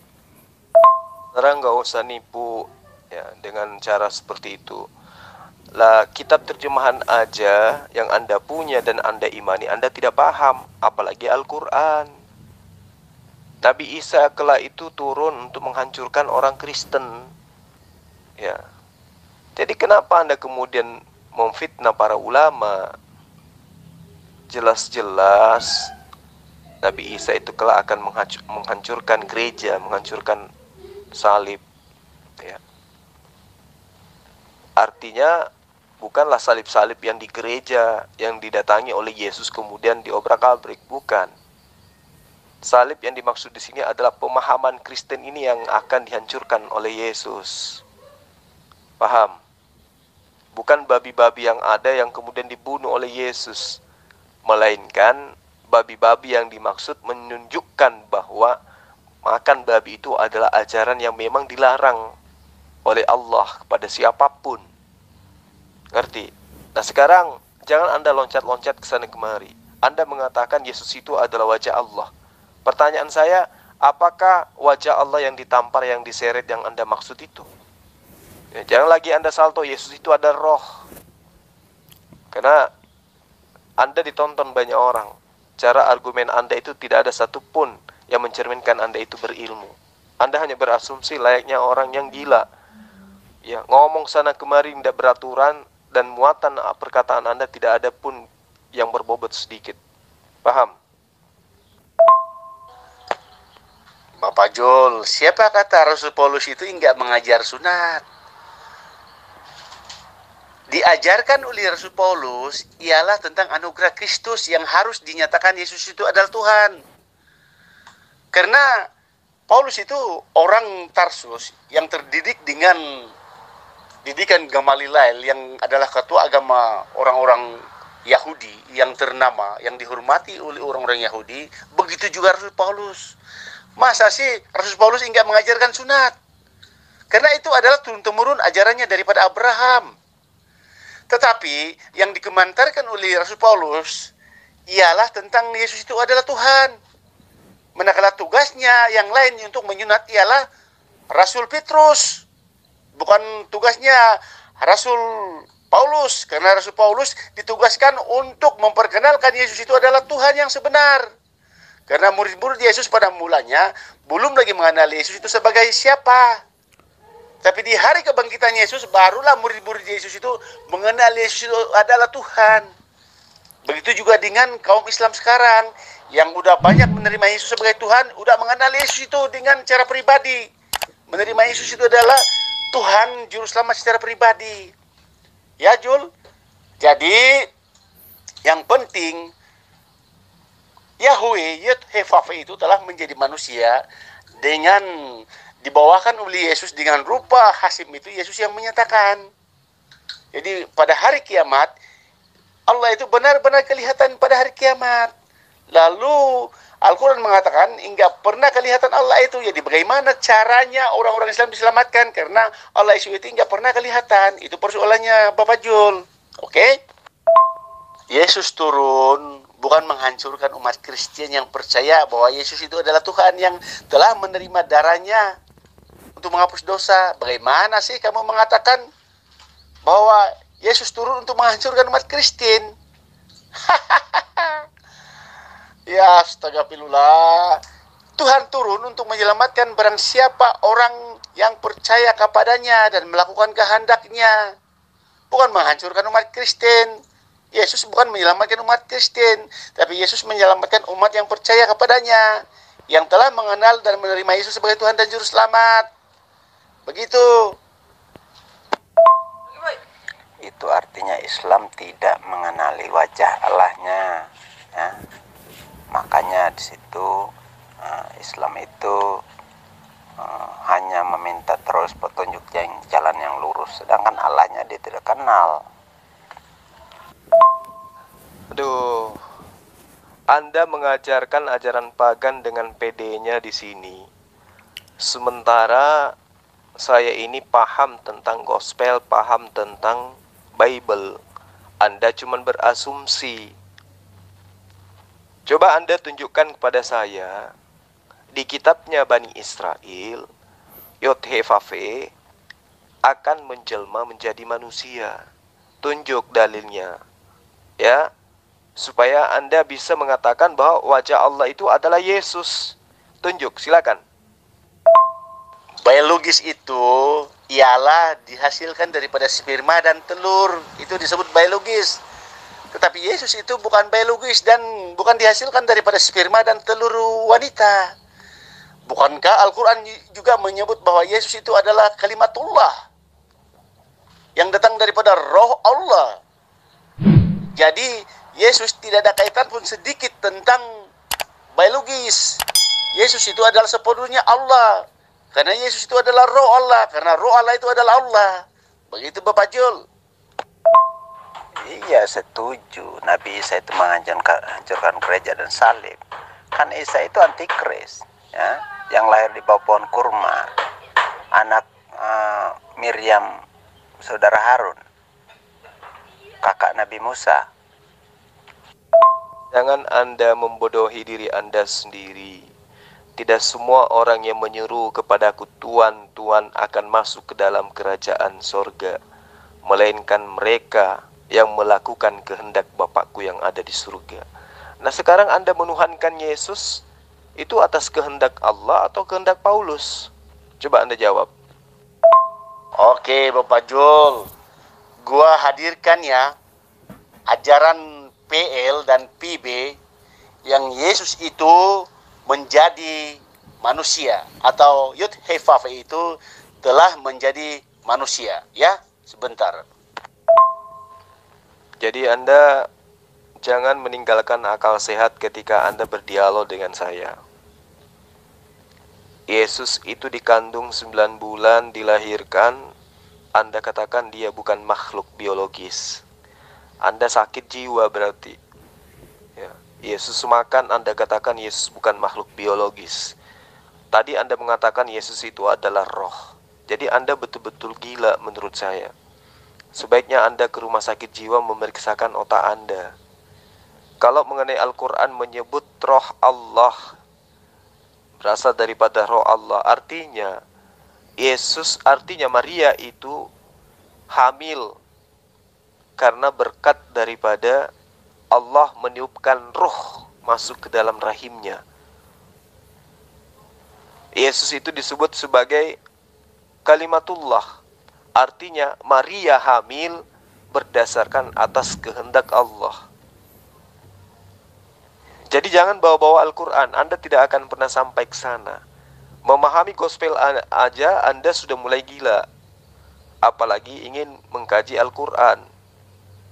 Sekarang nggak usah nipu, dengan cara seperti itu. Lah, kitab terjemahan aja yang Anda punya dan Anda imani, Anda tidak paham, apalagi Al-Quran. Nabi Isa kelak itu turun untuk menghancurkan orang Kristen. Jadi kenapa Anda kemudian memfitnah para ulama? Jelas-jelas Nabi Isa itu kelak akan menghancurkan gereja, menghancurkan salib. Artinya bukanlah salib-salib yang di gereja yang didatangi oleh Yesus kemudian diobrak-abrik, bukan. Salib yang dimaksud di sini adalah pemahaman Kristen ini yang akan dihancurkan oleh Yesus. Paham? Bukan babi-babi yang ada yang kemudian dibunuh oleh Yesus, melainkan babi-babi yang dimaksud menunjukkan bahwa makan babi itu adalah ajaran yang memang dilarang oleh Allah kepada siapapun. Ngerti? Nah, sekarang jangan Anda loncat-loncat ke sana kemari. Anda mengatakan Yesus itu adalah wajah Allah. Pertanyaan saya, apakah wajah Allah yang ditampar, yang diseret, yang Anda maksud itu? Jangan lagi Anda salto Yesus itu ada roh. Karena Anda ditonton banyak orang. Cara argumen Anda itu tidak ada satupun yang mencerminkan Anda itu berilmu. Anda hanya berasumsi layaknya orang yang gila. Ngomong sana kemari tidak beraturan, dan muatan perkataan Anda tidak ada pun yang berbobot sedikit. Paham? Bapak Jol, siapa kata Rasul Paulus itu enggak mengajar sunat? Diajarkan oleh Rasul Paulus ialah tentang anugerah Kristus yang harus dinyatakan Yesus itu adalah Tuhan. Karena Paulus itu orang Tarsus yang terdidik dengan didikan Gamaliel yang adalah ketua agama orang-orang Yahudi yang ternama, yang dihormati oleh orang-orang Yahudi. Begitu juga Rasul Paulus. Masa sih Rasul Paulus enggak mengajarkan sunat? Karena itu adalah turun-temurun ajarannya daripada Abraham. Tetapi yang dikemantarkan oleh Rasul Paulus ialah tentang Yesus itu adalah Tuhan. Manakala tugasnya yang lain untuk menyunat ialah Rasul Petrus. Bukan tugasnya Rasul Paulus, karena Rasul Paulus ditugaskan untuk memperkenalkan Yesus itu adalah Tuhan yang sebenar. Karena murid-murid Yesus pada mulanya belum lagi mengenal Yesus itu sebagai siapa. Tapi di hari kebangkitan Yesus, barulah murid-murid Yesus itu mengenal Yesus itu adalah Tuhan. Begitu juga dengan kaum Islam sekarang, yang udah banyak menerima Yesus sebagai Tuhan, udah mengenal Yesus itu dengan cara pribadi. Menerima Yesus itu adalah Tuhan Juru Selamat secara pribadi. Ya Jul, jadi yang penting Yahweh Yud-Heh-Vav-He itu telah menjadi manusia dengan dibawakan oleh Yesus dengan rupa Hasim itu Yesus yang menyatakan. Jadi pada hari kiamat Allah itu benar-benar kelihatan pada hari kiamat. Lalu Al-Quran mengatakan hingga pernah kelihatan Allah itu. Jadi bagaimana caranya orang-orang Islam diselamatkan? Karena Allah itu hingga pernah kelihatan. Itu persoalannya Bapak Jul. Oke? Yesus turun bukan menghancurkan umat Kristen yang percaya bahwa Yesus itu adalah Tuhan yang telah menerima darahnya untuk menghapus dosa. Bagaimana sih kamu mengatakan bahwa Yesus turun untuk menghancurkan umat Kristen? Ya, astagfirullah. Tuhan turun untuk menyelamatkan barang siapa orang yang percaya kepadanya dan melakukan kehendaknya. Bukan menghancurkan umat Kristen. Yesus bukan menyelamatkan umat Kristen, tapi Yesus menyelamatkan umat yang percaya kepadanya, yang telah mengenal dan menerima Yesus sebagai Tuhan dan Juru Selamat. Begitu. Itu artinya Islam tidak mengenali wajah Allahnya, ya. Makanya di situ Islam itu hanya meminta terus petunjuk jalan yang lurus, sedangkan Allahnya dia tidak kenal. Aduh, Anda mengajarkan ajaran pagan dengan PD-nya di sini. Sementara saya ini paham tentang gospel, paham tentang Bible. Anda cuma berasumsi. Coba Anda tunjukkan kepada saya di kitabnya Bani Israel, Yod-Heh-Vav-He akan menjelma menjadi manusia. Tunjuk dalilnya, ya, supaya Anda bisa mengatakan bahwa wajah Allah itu adalah Yesus. Tunjuk, silakan. Biologis itu ialah dihasilkan daripada sperma dan telur. Itu disebut biologis. Tetapi Yesus itu bukan biologis dan bukan dihasilkan daripada sperma dan telur wanita. Bukankah Al-Quran juga menyebut bahwa Yesus itu adalah kalimatullah yang datang daripada roh Allah. Jadi Yesus tidak ada kaitan pun sedikit tentang biologis. Yesus itu adalah sepenuhnya Allah. Karena Yesus itu adalah roh Allah. Karena roh Allah itu adalah Allah. Begitu Bapak Jul. Iya, setuju. Nabi Isa itu menghancurkan gereja dan salib. Kan Isa itu antikris, ya, yang lahir di bawah pohon kurma, anak Miriam, saudara Harun, kakak Nabi Musa. Jangan Anda membodohi diri Anda sendiri. Tidak semua orang yang menyeru kepadaku Tuhan, Tuhan akan masuk ke dalam kerajaan sorga, melainkan mereka yang melakukan kehendak Bapakku yang ada di surga. Nah, sekarang Anda menuhankan Yesus itu atas kehendak Allah atau kehendak Paulus? Coba Anda jawab. Oke Bapak Jul, gua hadirkan ya ajaran PL dan PB yang Yesus itu menjadi manusia atau Yud-Heh-Vav-He itu telah menjadi manusia. Ya, sebentar. Jadi Anda jangan meninggalkan akal sehat ketika Anda berdialog dengan saya. Yesus itu dikandung 9 bulan, dilahirkan. Anda katakan dia bukan makhluk biologis. Anda sakit jiwa berarti. Ya. Yesus makan, Anda katakan Yesus bukan makhluk biologis. Tadi Anda mengatakan Yesus itu adalah roh. Jadi Anda betul-betul gila menurut saya. Sebaiknya Anda ke rumah sakit jiwa memeriksakan otak Anda. Kalau mengenai Al-Quran menyebut roh Allah, berasal daripada roh Allah, artinya Yesus, artinya Maria itu hamil karena berkat daripada Allah meniupkan ruh masuk ke dalam rahimnya. Yesus itu disebut sebagai kalimatullah. Artinya Maria hamil berdasarkan atas kehendak Allah. Jadi jangan bawa-bawa Al-Quran, Anda tidak akan pernah sampai ke sana. Memahami gospel aja Anda sudah mulai gila, apalagi ingin mengkaji Al-Quran.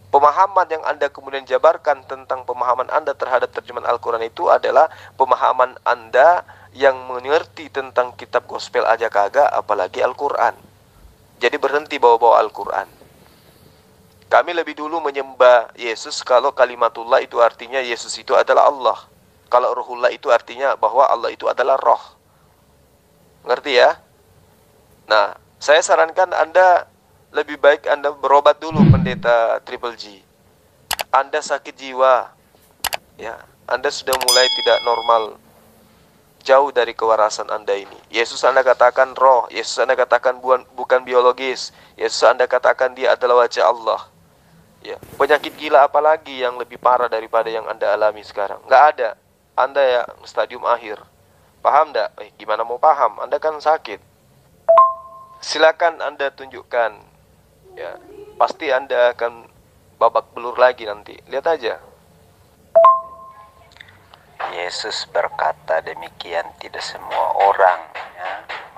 Pemahaman yang Anda kemudian jabarkan tentang pemahaman Anda terhadap terjemahan Al-Quran itu adalah pemahaman Anda yang mengerti tentang kitab gospel aja kagak, apalagi Al-Quran. Jadi berhenti bawa-bawa Al-Quran. Kami lebih dulu menyembah Yesus kalau kalimatullah itu artinya Yesus itu adalah Allah. Kalau ruhullah itu artinya bahwa Allah itu adalah roh. Ngerti ya? Nah, saya sarankan Anda lebih baik Anda berobat dulu, Pendeta Triple G. Anda sakit jiwa, ya, Anda sudah mulai tidak normal, jauh dari kewarasan Anda ini. Yesus Anda katakan roh, Yesus Anda katakan bukan biologis, Yesus Anda katakan dia adalah wajah Allah. Ya, penyakit gila apalagi yang lebih parah daripada yang Anda alami sekarang? Nggak ada. Anda ya stadium akhir. Paham nggak? Gimana mau paham? Anda kan sakit. Silakan Anda tunjukkan. Ya, pasti Anda akan babak belur lagi nanti. Lihat aja. Yesus berkata demikian, tidak semua orang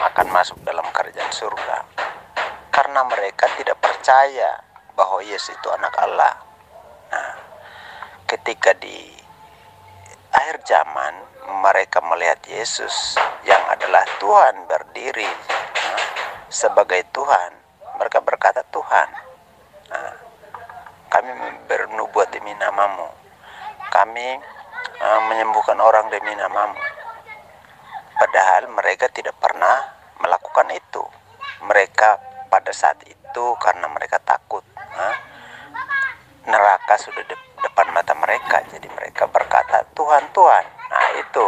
akan masuk dalam kerajaan surga, karena mereka tidak percaya bahwa Yesus itu anak Allah. Nah, ketika di akhir zaman mereka melihat Yesus yang adalah Tuhan berdiri sebagai Tuhan, mereka berkata, Tuhan, kami bernubuat demi namamu, kami menyembuhkan orang demi namamu. Padahal mereka tidak pernah melakukan itu. Mereka pada saat itu karena mereka takut, neraka sudah depan mata mereka, jadi mereka berkata, Tuhan, Tuhan. Nah itu,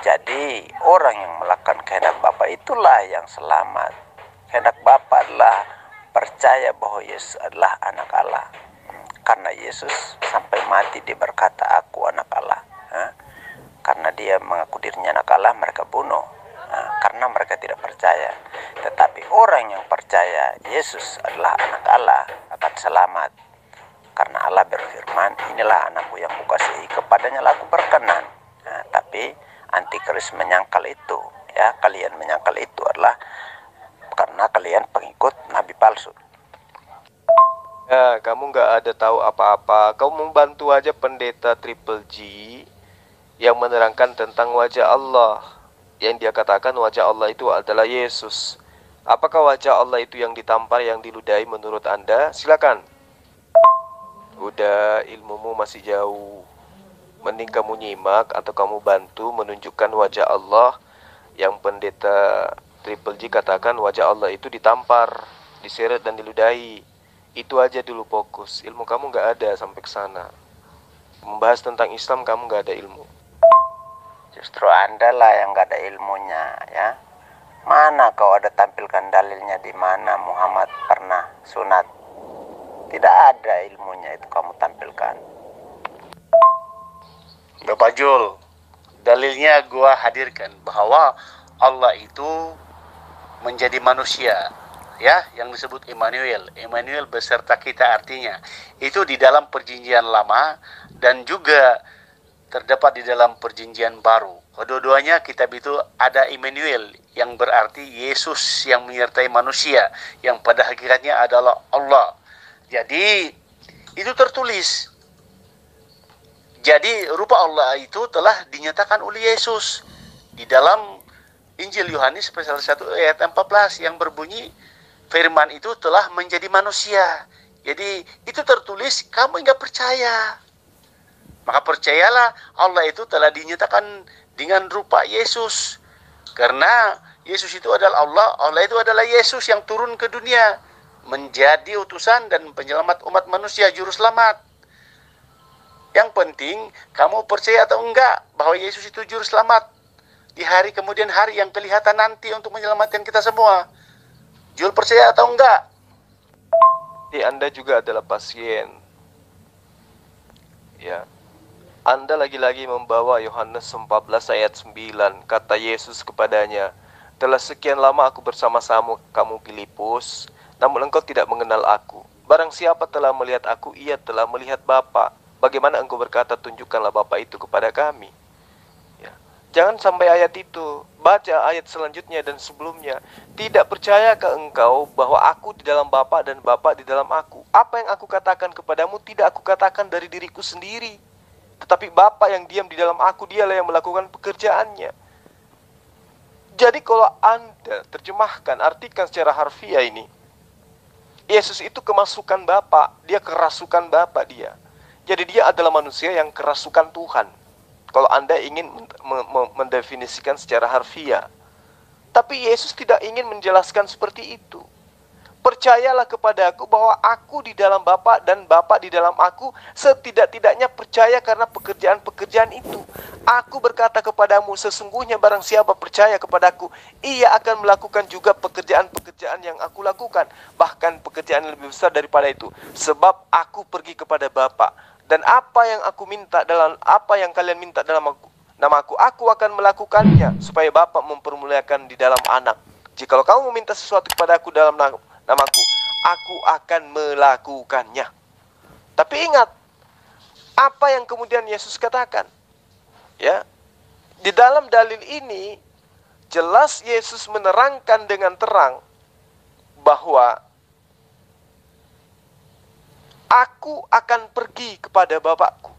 jadi orang yang melakukan kehendak Bapa itulah yang selamat. Kehendak Bapa adalah percaya bahwa Yesus adalah anak Allah. Karena Yesus sampai mati dia berkata, aku anak Allah. Karena dia mengaku dirinya anak Allah, mereka bunuh. Karena mereka tidak percaya. Tetapi orang yang percaya Yesus adalah anak Allah akan selamat. Karena Allah berfirman, inilah anakku yang kukasihi, kepadanya aku berkenan. Tapi antikris menyangkal itu, ya, kalian menyangkal itu adalah karena kalian pengikut nabi palsu. Ya, kamu nggak ada tahu apa-apa. Kamu membantu aja Pendeta Triple G yang menerangkan tentang wajah Allah. Yang dia katakan wajah Allah itu adalah Yesus. Apakah wajah Allah itu yang ditampar, yang diludahi menurut Anda? Silakan. Udah, ilmumu masih jauh. Mending kamu nyimak atau kamu bantu menunjukkan wajah Allah yang Pendeta Triple G katakan wajah Allah itu ditampar, diseret dan diludahi. Itu aja dulu fokus. Ilmu kamu nggak ada sampai ke sana. Membahas tentang Islam kamu nggak ada ilmu. Justru Anda lah yang nggak ada ilmunya, ya. Mana kau ada tampilkan dalilnya di mana Muhammad pernah sunat? Tidak ada ilmunya itu kamu tampilkan. Bapak Jul, dalilnya gua hadirkan bahwa Allah itu menjadi manusia, ya, yang disebut Immanuel. Immanuel beserta kita artinya. Itu di dalam perjanjian lama dan juga terdapat di dalam perjanjian baru. Kedua-duanya kitab itu ada Immanuel yang berarti Yesus yang menyertai manusia, yang pada hakikatnya adalah Allah. Jadi itu tertulis. Jadi rupa Allah itu telah dinyatakan oleh Yesus di dalam Injil Yohanes pasal 1 ayat 14 yang berbunyi firman itu telah menjadi manusia. Jadi itu tertulis, kamu enggak percaya. Maka percayalah Allah itu telah dinyatakan dengan rupa Yesus. Karena Yesus itu adalah Allah, Allah itu adalah Yesus yang turun ke dunia menjadi utusan dan penyelamat umat manusia, juru selamat. Yang penting kamu percaya atau enggak bahwa Yesus itu juru selamat di hari kemudian hari yang kelihatan nanti untuk menyelamatkan kita semua. Jul percaya atau enggak? Anda juga adalah pasien. Ya. Anda lagi-lagi membawa Yohanes 14 ayat 9. Kata Yesus kepadanya, "Telah sekian lama aku bersama-sama kamu, Filipus, namun engkau tidak mengenal aku. Barang siapa telah melihat aku, ia telah melihat Bapa. Bagaimana engkau berkata, tunjukkanlah Bapa itu kepada kami?" Ya. Jangan sampai ayat itu. Baca ayat selanjutnya dan sebelumnya. Tidak percayakah engkau bahwa aku di dalam Bapa dan Bapa di dalam aku? Apa yang aku katakan kepadamu tidak aku katakan dari diriku sendiri, tetapi Bapa yang diam di dalam aku, dialah yang melakukan pekerjaannya. Jadi kalau Anda terjemahkan, artikan secara harfiah ini, Yesus itu kemasukan Bapa, dia kerasukan Bapa dia. Jadi dia adalah manusia yang kerasukan Tuhan, kalau Anda ingin mendefinisikan secara harfiah. Tapi Yesus tidak ingin menjelaskan seperti itu. Percayalah kepada aku bahwa aku di dalam Bapa dan Bapa di dalam aku. Setidak-tidaknya percaya karena pekerjaan-pekerjaan itu. Aku berkata kepadamu, sesungguhnya barang siapa percaya kepadaku, ia akan melakukan juga pekerjaan-pekerjaan yang aku lakukan. Bahkan pekerjaan yang lebih besar daripada itu. Sebab aku pergi kepada Bapa. Dan apa yang aku minta dalam apa yang kalian minta dalam namaku, aku akan melakukannya, supaya Bapa mempermuliakan di dalam anak. Jikalau kamu meminta sesuatu kepada aku dalam namaku, aku akan melakukannya. Tapi ingat, apa yang kemudian Yesus katakan? Ya, di dalam dalil ini jelas Yesus menerangkan dengan terang bahwa aku akan pergi kepada Bapakku.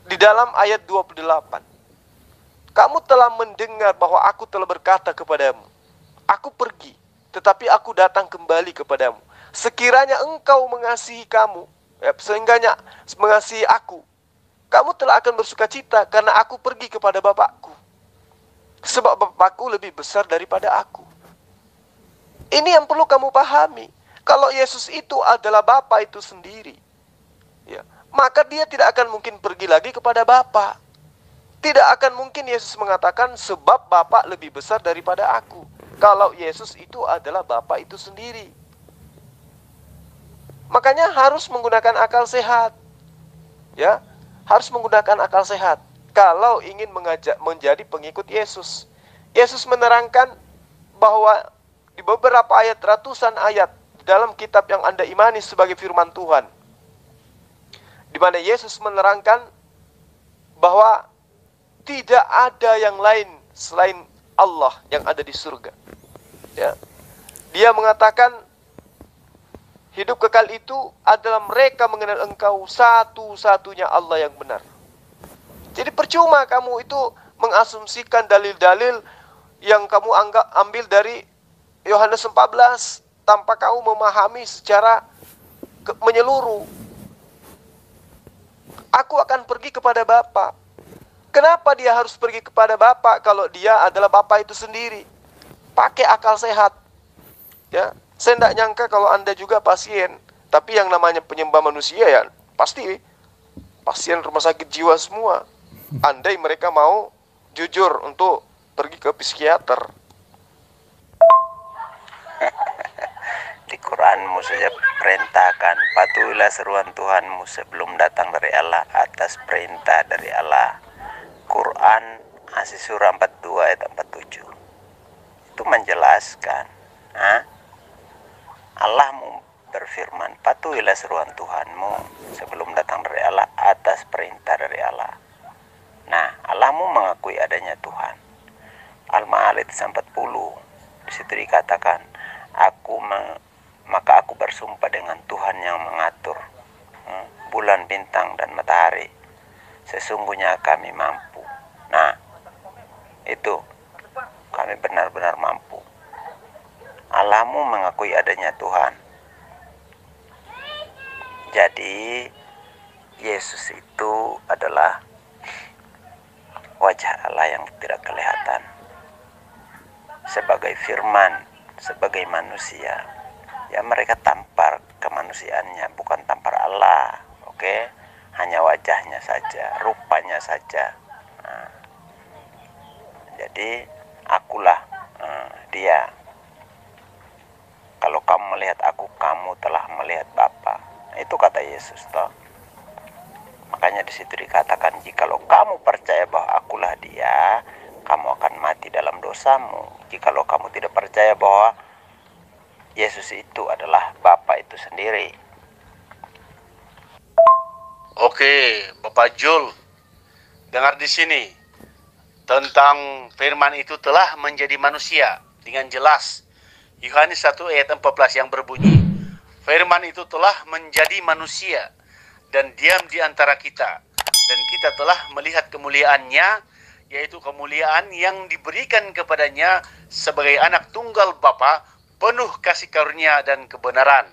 Di dalam ayat 28, kamu telah mendengar bahwa aku telah berkata kepadamu, aku pergi, tetapi aku datang kembali kepadamu. Sekiranya engkau mengasihi kamu, seenggaknya mengasihi aku, kamu telah akan bersuka cita karena aku pergi kepada Bapakku. Sebab Bapakku lebih besar daripada aku. Ini yang perlu kamu pahami. Kalau Yesus itu adalah Bapa itu sendiri, ya, maka dia tidak akan mungkin pergi lagi kepada Bapa. Tidak akan mungkin Yesus mengatakan sebab Bapa lebih besar daripada aku. Kalau Yesus itu adalah Bapa itu sendiri. Makanya harus menggunakan akal sehat. Ya, harus menggunakan akal sehat kalau ingin menjadi pengikut Yesus. Yesus menerangkan bahwa di beberapa ayat, ratusan ayat dalam kitab yang Anda imani sebagai firman Tuhan, di mana Yesus menerangkan bahwa tidak ada yang lain selain Allah yang ada di surga. Ya. Dia mengatakan hidup kekal itu adalah mereka mengenal Engkau satu-satunya Allah yang benar. Jadi percuma kamu itu mengasumsikan dalil-dalil yang kamu ambil dari Yohanes 14 tanpa kamu memahami secara menyeluruh. Aku akan pergi kepada Bapa. Kenapa dia harus pergi kepada Bapa kalau dia adalah Bapa itu sendiri? Pakai akal sehat. Ya, saya tidak nyangka kalau Anda juga pasien, tapi yang namanya penyembah manusia ya pasti pasien rumah sakit jiwa semua. Andai mereka mau jujur untuk pergi ke psikiater. Di Quranmu saja perintahkan, patuhilah seruan Tuhanmu sebelum datang dari Allah atas perintah dari Allah. Quran As-Surah 42 ayat 47. Itu menjelaskan, Allah berfirman, patuhilah seruan Tuhanmu sebelum datang dari Allah atas perintah dari Allah. Nah, Allahmu mengakui adanya Tuhan. Al-Ma'arij 40, di situ dikatakan, maka aku bersumpah dengan Tuhan yang mengatur bulan, bintang, dan matahari. Sesungguhnya kami mampu. Nah, itu kami benar-benar mampu. Allahmu mengakui adanya Tuhan. Jadi Yesus itu adalah wajah Allah yang tidak kelihatan. Sebagai firman, sebagai manusia, ya mereka tampar kemanusiaannya, bukan tampar Allah. Oke, hanya wajahnya saja, rupanya saja. Nah, jadi akulah dia. Kalau kamu melihat aku, kamu telah melihat Bapa. Itu kata Yesus toh. Makanya di situ dikatakan, jikalau kamu percaya bahwa akulah Dia, kamu akan mati dalam dosamu. Jikalau kamu tidak percaya bahwa Yesus itu adalah Bapa itu sendiri. Oke, Bapak Jul, dengar di sini tentang firman itu telah menjadi manusia dengan jelas. Yohanes 1 ayat 14 yang berbunyi, firman itu telah menjadi manusia dan diam di antara kita, dan kita telah melihat kemuliaannya, yaitu kemuliaan yang diberikan kepadanya sebagai anak tunggal Bapa, penuh kasih karunia dan kebenaran.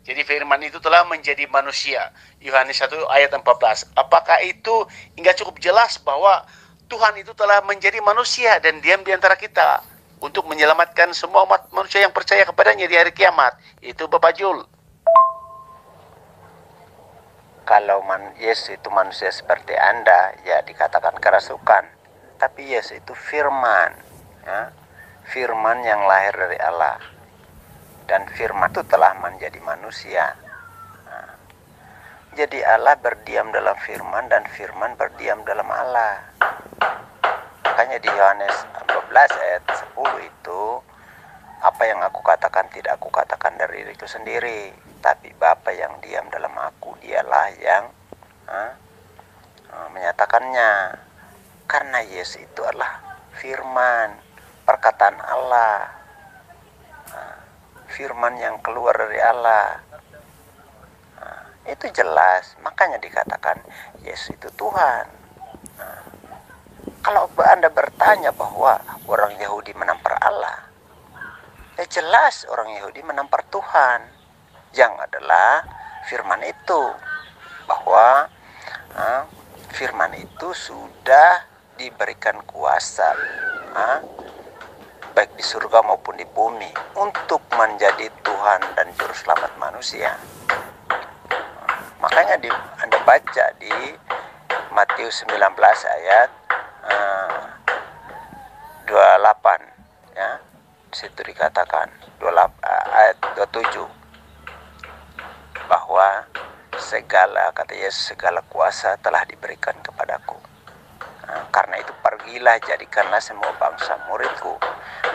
Jadi firman itu telah menjadi manusia. Yohanes 1 ayat 14. Apakah itu hingga cukup jelas bahwa Tuhan itu telah menjadi manusia dan diam di antara kita untuk menyelamatkan semua umat manusia yang percaya kepadanya di hari kiamat? Itu Bapak Jul. Kalau Yesus itu manusia seperti Anda, ya dikatakan kerasukan. Tapi Yesus itu firman, ya, firman yang lahir dari Allah. Dan firman itu telah menjadi manusia. Nah, jadi Allah berdiam dalam firman dan firman berdiam dalam Allah. Makanya di Yohanes 14 ayat 10 itu, apa yang aku katakan tidak aku katakan dari diriku sendiri, tapi Bapa yang diam dalam aku, dialah yang menyatakannya. Karena Yesus itu adalah firman, perkataan Allah, firman yang keluar dari Allah. Itu jelas, makanya dikatakan Yesus itu Tuhan. Kalau Anda bertanya bahwa orang Yahudi menampar Allah, ya jelas orang Yahudi menampar Tuhan, yang adalah firman itu. Bahwa firman itu sudah diberikan kuasa, baik di surga maupun di bumi, untuk menjadi Tuhan dan Juru Selamat manusia. Makanya Anda baca di Matius 19 ayat 28, ya, di situ dikatakan 28, ayat 27, bahwa segala, kata Yesus, segala kuasa telah diberikan kepadaku. Karena itu pergilah, jadikanlah semua bangsa muridku,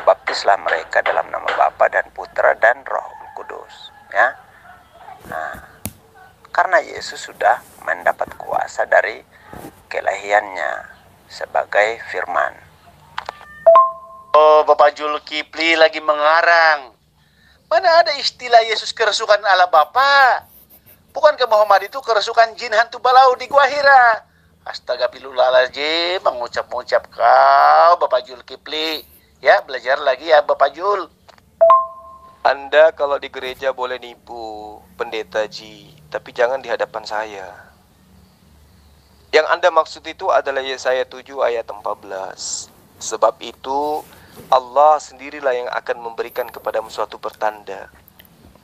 baptislah mereka dalam nama Bapa dan Putra dan Roh Kudus, ya. Karena Yesus sudah mendapat kuasa dari kelahiannya sebagai firman. Oh, Bapak Zulkifli lagi mengarang. Mana ada istilah Yesus kerasukan Allah Bapa? Bukankah Muhammad itu kerasukan jin hantu balau di Gua Hira? Astagfirullahaladzim, mengucap-ngucap kau, Bapak Zulkifli. Ya, belajar lagi ya, Bapak Jul. Anda kalau di gereja boleh nipu pendeta Ji, tapi jangan di hadapan saya. Yang Anda maksud itu adalah Yesaya 7 ayat 14. Sebab itu Allah sendirilah yang akan memberikan kepadamu suatu pertanda.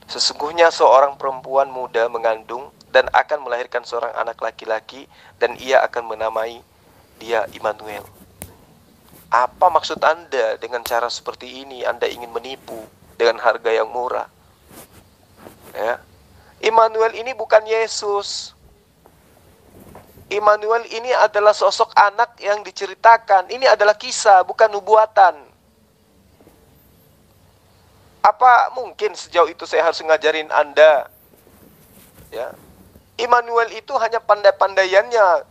Sesungguhnya seorang perempuan muda mengandung dan akan melahirkan seorang anak laki-laki, dan ia akan menamai dia Immanuel. Apa maksud Anda dengan cara seperti ini? Anda ingin menipu dengan harga yang murah, ya. Immanuel ini bukan Yesus. Immanuel ini adalah sosok anak yang diceritakan. Ini adalah kisah, bukan nubuatan. Apa mungkin sejauh itu saya harus ngajarin Anda, ya? Immanuel itu hanya pandai-pandaiannya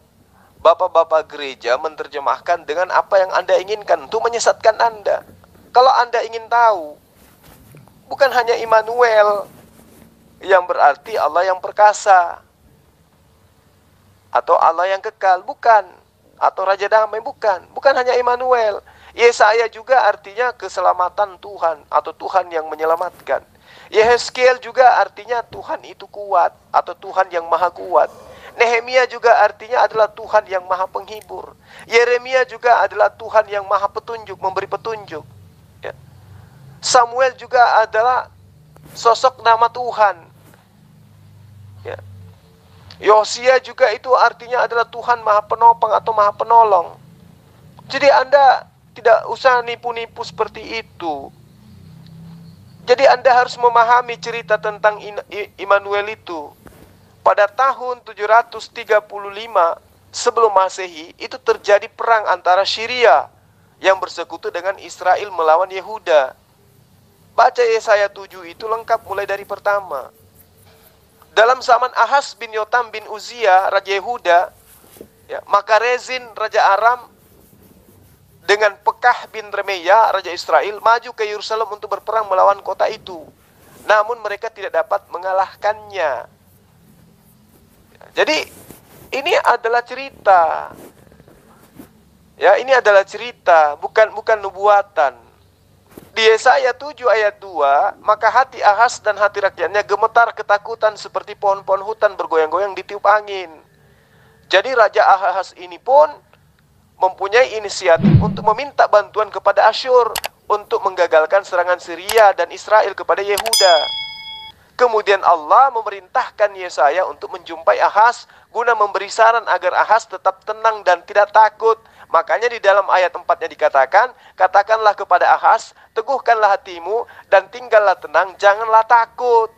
bapak-bapak gereja menerjemahkan dengan apa yang Anda inginkan untuk menyesatkan Anda. Kalau Anda ingin tahu, bukan hanya Immanuel yang berarti Allah yang perkasa atau Allah yang kekal, bukan, atau Raja Damai, bukan hanya Immanuel. Yesaya juga artinya keselamatan Tuhan atau Tuhan yang menyelamatkan. Yehezkiel juga artinya Tuhan itu kuat atau Tuhan yang maha kuat. Nehemia juga artinya adalah Tuhan yang maha penghibur. Yeremia juga adalah Tuhan yang maha petunjuk, memberi petunjuk, ya. Samuel juga adalah sosok nama Tuhan, ya. Yosia juga itu artinya adalah Tuhan maha penopang atau maha penolong. Jadi Anda tidak usah nipu-nipu seperti itu. Jadi Anda harus memahami cerita tentang Immanuel itu. Pada tahun 735 sebelum Masehi, itu terjadi perang antara Syria yang bersekutu dengan Israel melawan Yehuda. Baca Yesaya 7 itu lengkap mulai dari pertama. Dalam zaman Ahaz bin Yotam bin Uzia, Raja Yehuda, ya, maka Rezin, Raja Aram, dengan Pekah bin Remeya, Raja Israel, maju ke Yerusalem untuk berperang melawan kota itu. Namun mereka tidak dapat mengalahkannya. Jadi ini adalah cerita. Ya, ini adalah cerita, bukan nubuatan. Di Yesaya 7 ayat 2, maka hati Ahaz dan hati rakyatnya gemetar ketakutan seperti pohon-pohon hutan bergoyang-goyang ditiup angin. Jadi Raja Ahaz ini pun mempunyai inisiatif untuk meminta bantuan kepada Asyur untuk menggagalkan serangan Syria dan Israel kepada Yehuda. Kemudian Allah memerintahkan Yesaya untuk menjumpai Ahaz guna memberi saran agar Ahaz tetap tenang dan tidak takut. Makanya di dalam ayat 4-nya dikatakan, katakanlah kepada Ahaz, teguhkanlah hatimu dan tinggallah tenang, janganlah takut.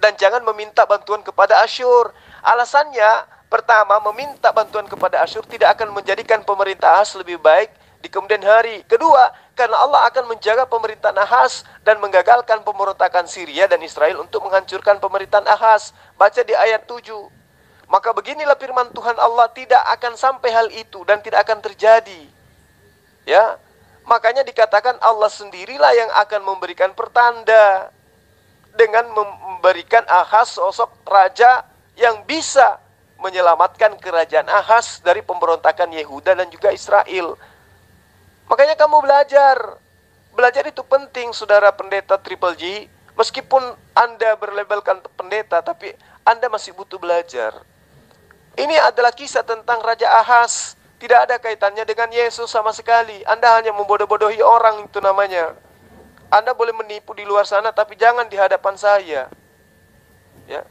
Dan jangan meminta bantuan kepada Asyur. Alasannya, pertama, meminta bantuan kepada Asyur tidak akan menjadikan pemerintah Ahaz lebih baik di kemudian hari. Kedua, karena Allah akan menjaga pemerintahan Ahaz dan menggagalkan pemberontakan Syria dan Israel untuk menghancurkan pemerintahan Ahaz. Baca di ayat 7. Maka beginilah firman Tuhan Allah, tidak akan sampai hal itu dan tidak akan terjadi. Ya, makanya dikatakan Allah sendirilah yang akan memberikan pertanda dengan memberikan Ahaz sosok raja yang bisa menyelamatkan kerajaan Ahaz dari pemberontakan Yehuda dan juga Israel. Makanya kamu belajar. Belajar itu penting, saudara pendeta Triple G. Meskipun Anda berlabelkan pendeta, tapi Anda masih butuh belajar. Ini adalah kisah tentang Raja Ahaz. Tidak ada kaitannya dengan Yesus sama sekali. Anda hanya membodoh-bodohi orang, itu namanya. Anda boleh menipu di luar sana, tapi jangan di hadapan saya. Ya.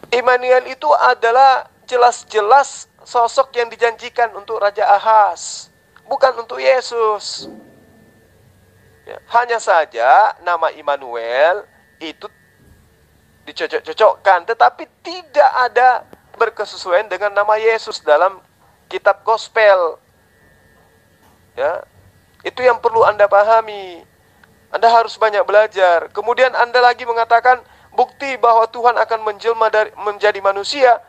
Immanuel itu adalah jelas-jelas sosok yang dijanjikan untuk Raja Ahaz, bukan untuk Yesus. Ya, hanya saja nama Immanuel itu dicocok-cocokkan, tetapi tidak ada berkesesuaian dengan nama Yesus dalam kitab gospel. Ya, itu yang perlu Anda pahami. Anda harus banyak belajar. Kemudian Anda lagi mengatakan bukti bahwa Tuhan akan menjelma menjadi manusia.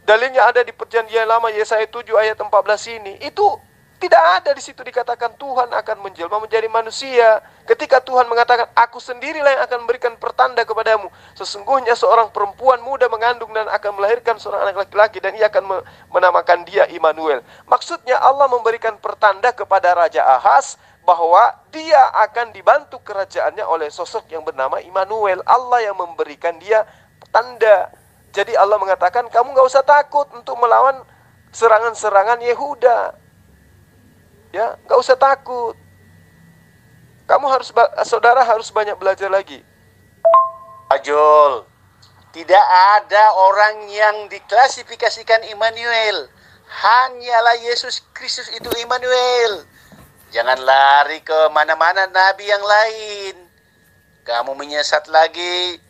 Dalilnya ada di Perjanjian Lama Yesaya 7 ayat 14 ini. Itu tidak ada di situ dikatakan Tuhan akan menjelma menjadi manusia. Ketika Tuhan mengatakan, aku sendirilah yang akan memberikan pertanda kepadamu. Sesungguhnya seorang perempuan muda mengandung dan akan melahirkan seorang anak laki-laki, dan ia akan menamakan dia Immanuel. Maksudnya Allah memberikan pertanda kepada Raja Ahaz bahwa dia akan dibantu kerajaannya oleh sosok yang bernama Immanuel. Allah yang memberikan dia tanda. Jadi Allah mengatakan, kamu gak usah takut untuk melawan serangan-serangan Yehuda. Ya, gak usah takut. Saudara harus banyak belajar lagi. Ajul, tidak ada orang yang diklasifikasikan Immanuel. Hanyalah Yesus Kristus itu Immanuel. Jangan lari ke mana-mana nabi yang lain. Kamu menyesat lagi.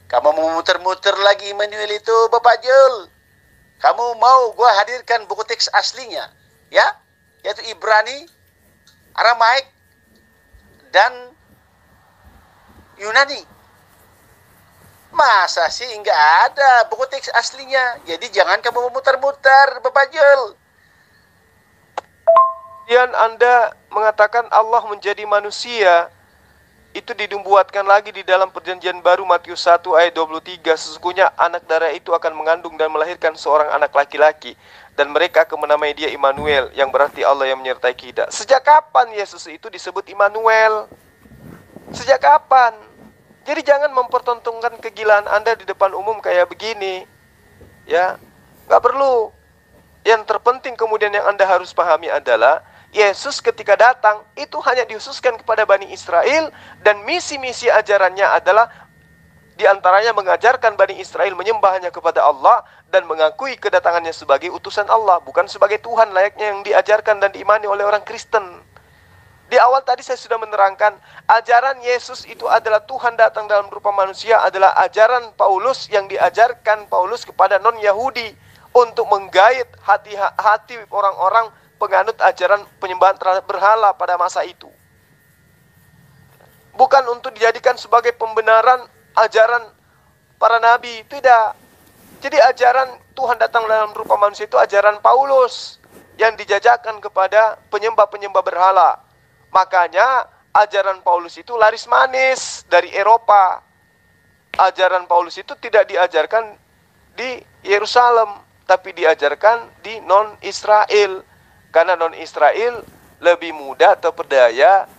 Kamu memuter-muter lagi Immanuel itu, Bapak Jul. Kamu mau gua hadirkan buku teks aslinya, ya? Yaitu Ibrani, Aramaik, dan Yunani. Masa sih nggak ada buku teks aslinya? Jadi jangan kamu memutar-mutar, Bapak Jul. Kemudian Anda mengatakan Allah menjadi manusia. Itu dibuatkan lagi di dalam Perjanjian Baru Matius 1 ayat 23. Sesungguhnya anak darah itu akan mengandung dan melahirkan seorang anak laki-laki, dan mereka akan menamai dia Immanuel, yang berarti Allah yang menyertai kita. Sejak kapan Yesus itu disebut Immanuel? Sejak kapan? Jadi jangan mempertontonkan kegilaan Anda di depan umum kayak begini. Ya, nggak perlu. Yang terpenting kemudian yang Anda harus pahami adalah Yesus ketika datang itu hanya dihususkan kepada Bani Israel, dan misi-misi ajarannya adalah diantaranya mengajarkan Bani Israel menyembah hanya kepada Allah dan mengakui kedatangannya sebagai utusan Allah, bukan sebagai Tuhan layaknya yang diajarkan dan diimani oleh orang Kristen. Di awal tadi saya sudah menerangkan, ajaran Yesus itu adalah Tuhan datang dalam rupa manusia, adalah ajaran Paulus yang diajarkan Paulus kepada non-Yahudi untuk menggait hati orang-orang penganut ajaran penyembahan terhadap berhala pada masa itu. Bukan untuk dijadikan sebagai pembenaran ajaran para nabi, tidak. Jadi ajaran Tuhan datang dalam rupa manusia itu ajaran Paulus yang dijajakan kepada penyembah-penyembah berhala. Makanya ajaran Paulus itu laris manis dari Eropa. Ajaran Paulus itu tidak diajarkan di Yerusalem, tapi diajarkan di non-Israel. Karena non-Israel lebih mudah terperdaya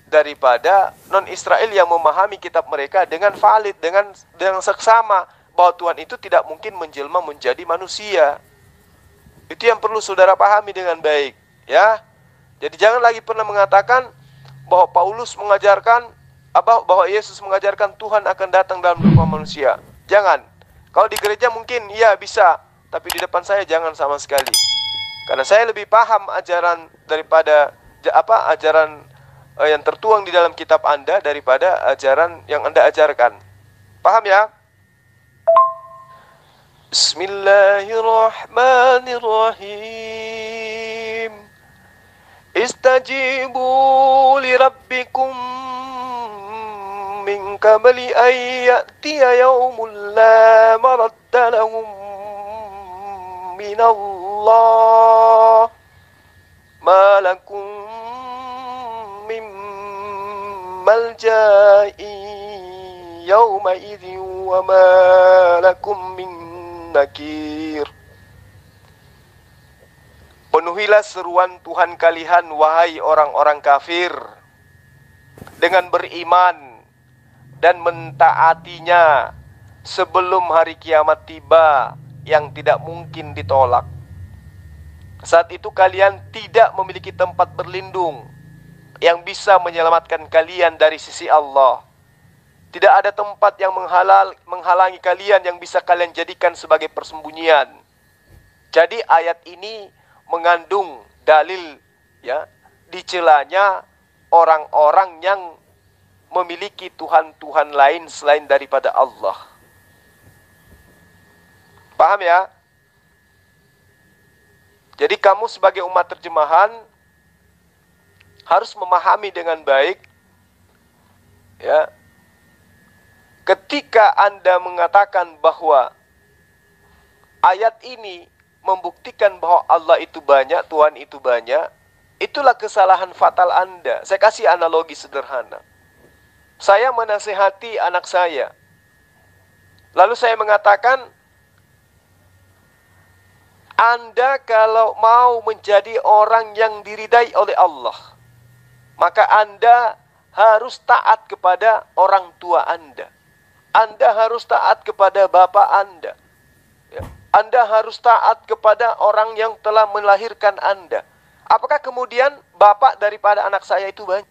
daripada non-Israel yang memahami kitab mereka dengan valid, dengan seksama, bahwa Tuhan itu tidak mungkin menjelma menjadi manusia. Itu yang perlu saudara pahami dengan baik, ya. Jadi jangan lagi pernah mengatakan bahwa Paulus mengajarkan, bahwa Yesus mengajarkan Tuhan akan datang dalam rupa manusia. Jangan. Kalau di gereja mungkin iya bisa, tapi di depan saya jangan sama sekali. Karena saya lebih paham ajaran daripada ajaran yang tertuang di dalam kitab Anda daripada ajaran yang Anda ajarkan. Paham ya? Bismillahirrahmanirrahim. Istajibu li rabbikum min qabli an ya'tiya yawmun la maradda lahum min Allah ma lakum min malja'i yawma idhin wa ma lakum min nakir. Penuhilah seruan Tuhan kalian, wahai orang-orang kafir, dengan beriman dan mentaatinya sebelum hari kiamat tiba yang tidak mungkin ditolak. Saat itu kalian tidak memiliki tempat berlindung yang bisa menyelamatkan kalian dari sisi Allah. Tidak ada tempat yang menghalangi kalian yang bisa kalian jadikan sebagai persembunyian. Jadi ayat ini mengandung dalil, ya, dicelanya orang-orang yang memiliki Tuhan-Tuhan lain selain daripada Allah. Paham ya? Jadi kamu sebagai umat terjemahan harus memahami dengan baik, ya. Ketika Anda mengatakan bahwa ayat ini membuktikan bahwa Allah itu banyak, Tuhan itu banyak, itulah kesalahan fatal Anda. Saya kasih analogi sederhana. Saya menasihati anak saya, lalu saya mengatakan, Anda kalau mau menjadi orang yang diridai oleh Allah, maka Anda harus taat kepada orang tua Anda. Anda harus taat kepada bapak Anda, ya. Anda harus taat kepada orang yang telah melahirkan Anda. Apakah kemudian bapak daripada anak saya itu banyak?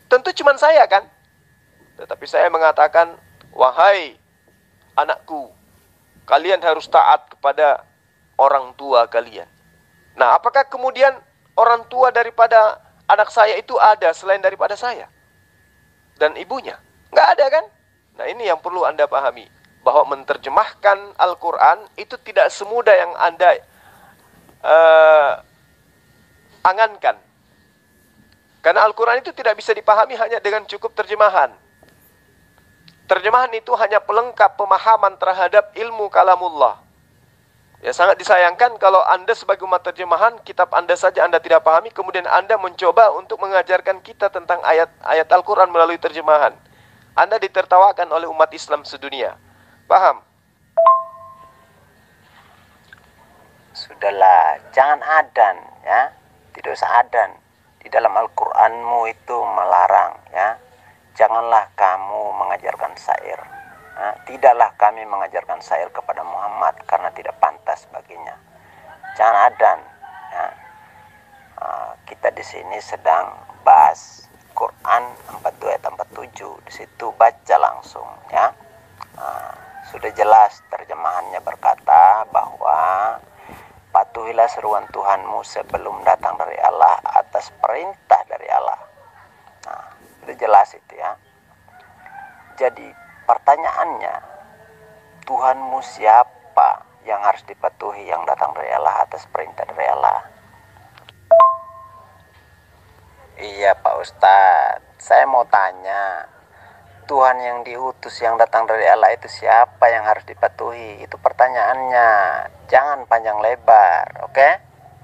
Tentu cuma saya kan. Tetapi saya mengatakan, wahai anakku, kalian harus taat kepada orang tua kalian. Nah, apakah kemudian orang tua daripada anak saya itu ada selain daripada saya dan ibunya? Nggak ada kan? Nah, ini yang perlu Anda pahami, bahwa menerjemahkan Al-Quran itu tidak semudah yang Anda angankan. Karena Al-Quran itu tidak bisa dipahami hanya dengan cukup terjemahan. Terjemahan itu hanya pelengkap pemahaman terhadap ilmu kalamullah. Ya, sangat disayangkan kalau Anda sebagai umat terjemahan, kitab Anda saja Anda tidak pahami, kemudian Anda mencoba untuk mengajarkan kita tentang ayat-ayat Al-Quran melalui terjemahan. Anda ditertawakan oleh umat Islam sedunia. Paham? Sudahlah, jangan adan, ya. Tidak usah adan. Di dalam Al-Qur'anmu itu melarang, ya. Janganlah kamu mengajarkan syair. Nah, tidaklah kami mengajarkan syair kepada Muhammad karena tidak pantas baginya. Jangan adan, ya. Kita di sini sedang bahas Quran 42 ayat 47. Di situ baca langsung, ya. Sudah jelas terjemahannya berkata bahwa patuhilah seruan Tuhanmu sebelum datang dari Allah atas perintah dari itu jelas itu ya. Jadi pertanyaannya, Tuhanmu siapa yang harus dipatuhi yang datang dari Allah atas perintah dari Allah? Iya Pak Ustadz, saya mau tanya, Tuhan yang diutus yang datang dari Allah itu siapa yang harus dipatuhi? Itu pertanyaannya. Jangan panjang lebar, oke?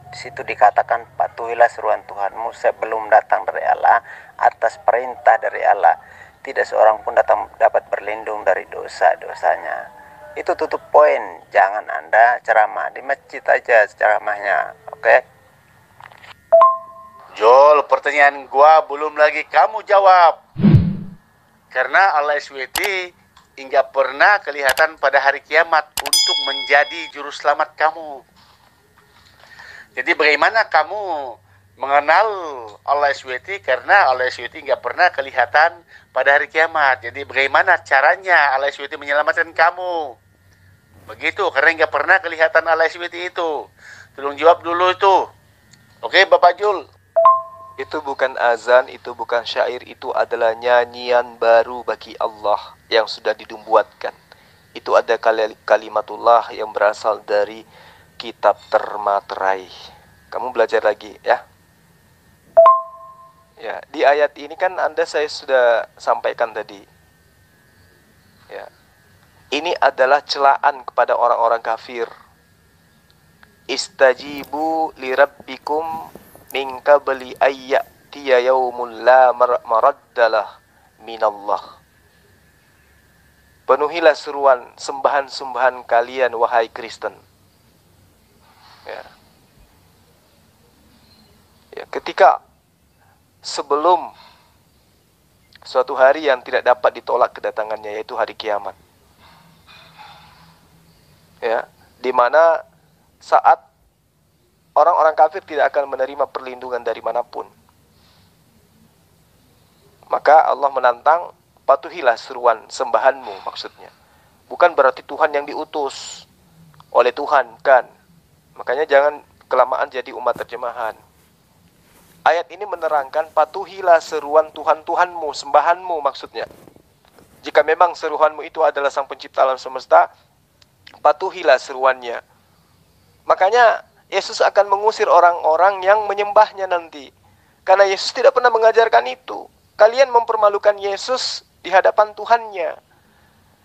Di situ dikatakan patuhilah seruan Tuhanmu sebelum datang dari Allah atas perintah dari Allah. Tidak seorang pun dapat berlindung dari dosa-dosanya. Itu tutup poin. Jangan Anda ceramah di masjid aja ceramahnya, oke? Jol, pertanyaan gua belum lagi kamu jawab. Karena Allah SWT hingga pernah kelihatan pada hari kiamat untuk menjadi juru selamat kamu. Jadi bagaimana kamu mengenal Allah SWT karena Allah SWT hingga pernah kelihatan pada hari kiamat. Jadi bagaimana caranya Allah SWT menyelamatkan kamu? Begitu, karena hingga pernah kelihatan Allah SWT itu. Tolong jawab dulu itu. Oke, Bapak Jul. Itu bukan azan, itu bukan syair, itu adalah nyanyian baru bagi Allah yang sudah dibuatkan. Itu ada kalimatullah yang berasal dari kitab termaterai. Kamu belajar lagi ya. Ya, di ayat ini kan saya sudah sampaikan tadi. Ya. Ini adalah celaan kepada orang-orang kafir. Istajibu lirabbikum min qabli ayyatiya yaumul la maraddalah minallah. Penuhilah seruan sembahan-sembahan kalian wahai Kristen. Ya. Ya, ketika sebelum suatu hari yang tidak dapat ditolak kedatangannya, yaitu hari kiamat. Ya, di mana saat orang-orang kafir tidak akan menerima perlindungan dari manapun. Maka Allah menantang, patuhilah seruan sembahanmu maksudnya. Bukan berarti Tuhan yang diutus oleh Tuhan, kan? Makanya jangan kelamaan jadi umat terjemahan. Ayat ini menerangkan patuhilah seruan Tuhan-Tuhanmu, sembahanmu maksudnya. Jika memang seruanmu itu adalah Sang Pencipta alam semesta, patuhilah seruannya. Makanya Yesus akan mengusir orang-orang yang menyembahnya nanti. Karena Yesus tidak pernah mengajarkan itu. Kalian mempermalukan Yesus di hadapan Tuhannya.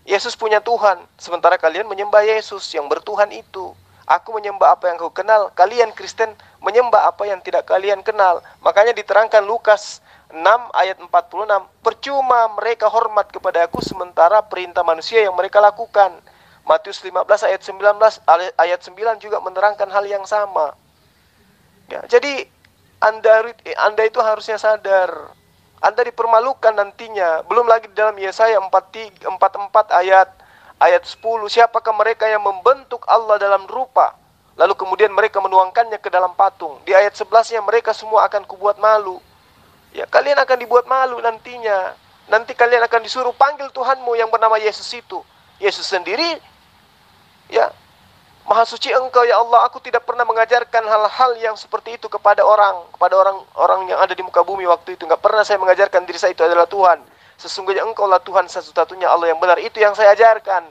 Yesus punya Tuhan, sementara kalian menyembah Yesus yang bertuhan itu. Aku menyembah apa yang kau kenal, kalian Kristen menyembah apa yang tidak kalian kenal. Makanya diterangkan Lukas 6 ayat 46, percuma mereka hormat kepada aku sementara perintah manusia yang mereka lakukan. Matius 15 ayat 19 ayat 9 juga menerangkan hal yang sama. Ya, jadi Anda itu harusnya sadar. Anda dipermalukan nantinya. Belum lagi di dalam Yesaya 44 ayat 10, siapakah mereka yang membentuk Allah dalam rupa, lalu kemudian mereka menuangkannya ke dalam patung. Di ayat 11-nya, mereka semua akan kubuat malu. Ya, kalian akan dibuat malu nantinya. Nanti kalian akan disuruh panggil Tuhanmu yang bernama Yesus itu. Yesus sendiri, ya, Maha suci Engkau ya Allah, aku tidak pernah mengajarkan hal-hal yang seperti itu kepada orang-orang yang ada di muka bumi waktu itu. Enggak pernah saya mengajarkan diri saya itu adalah Tuhan. Sesungguhnya Engkau lah Tuhan satu-satunya Allah yang benar. Itu yang saya ajarkan.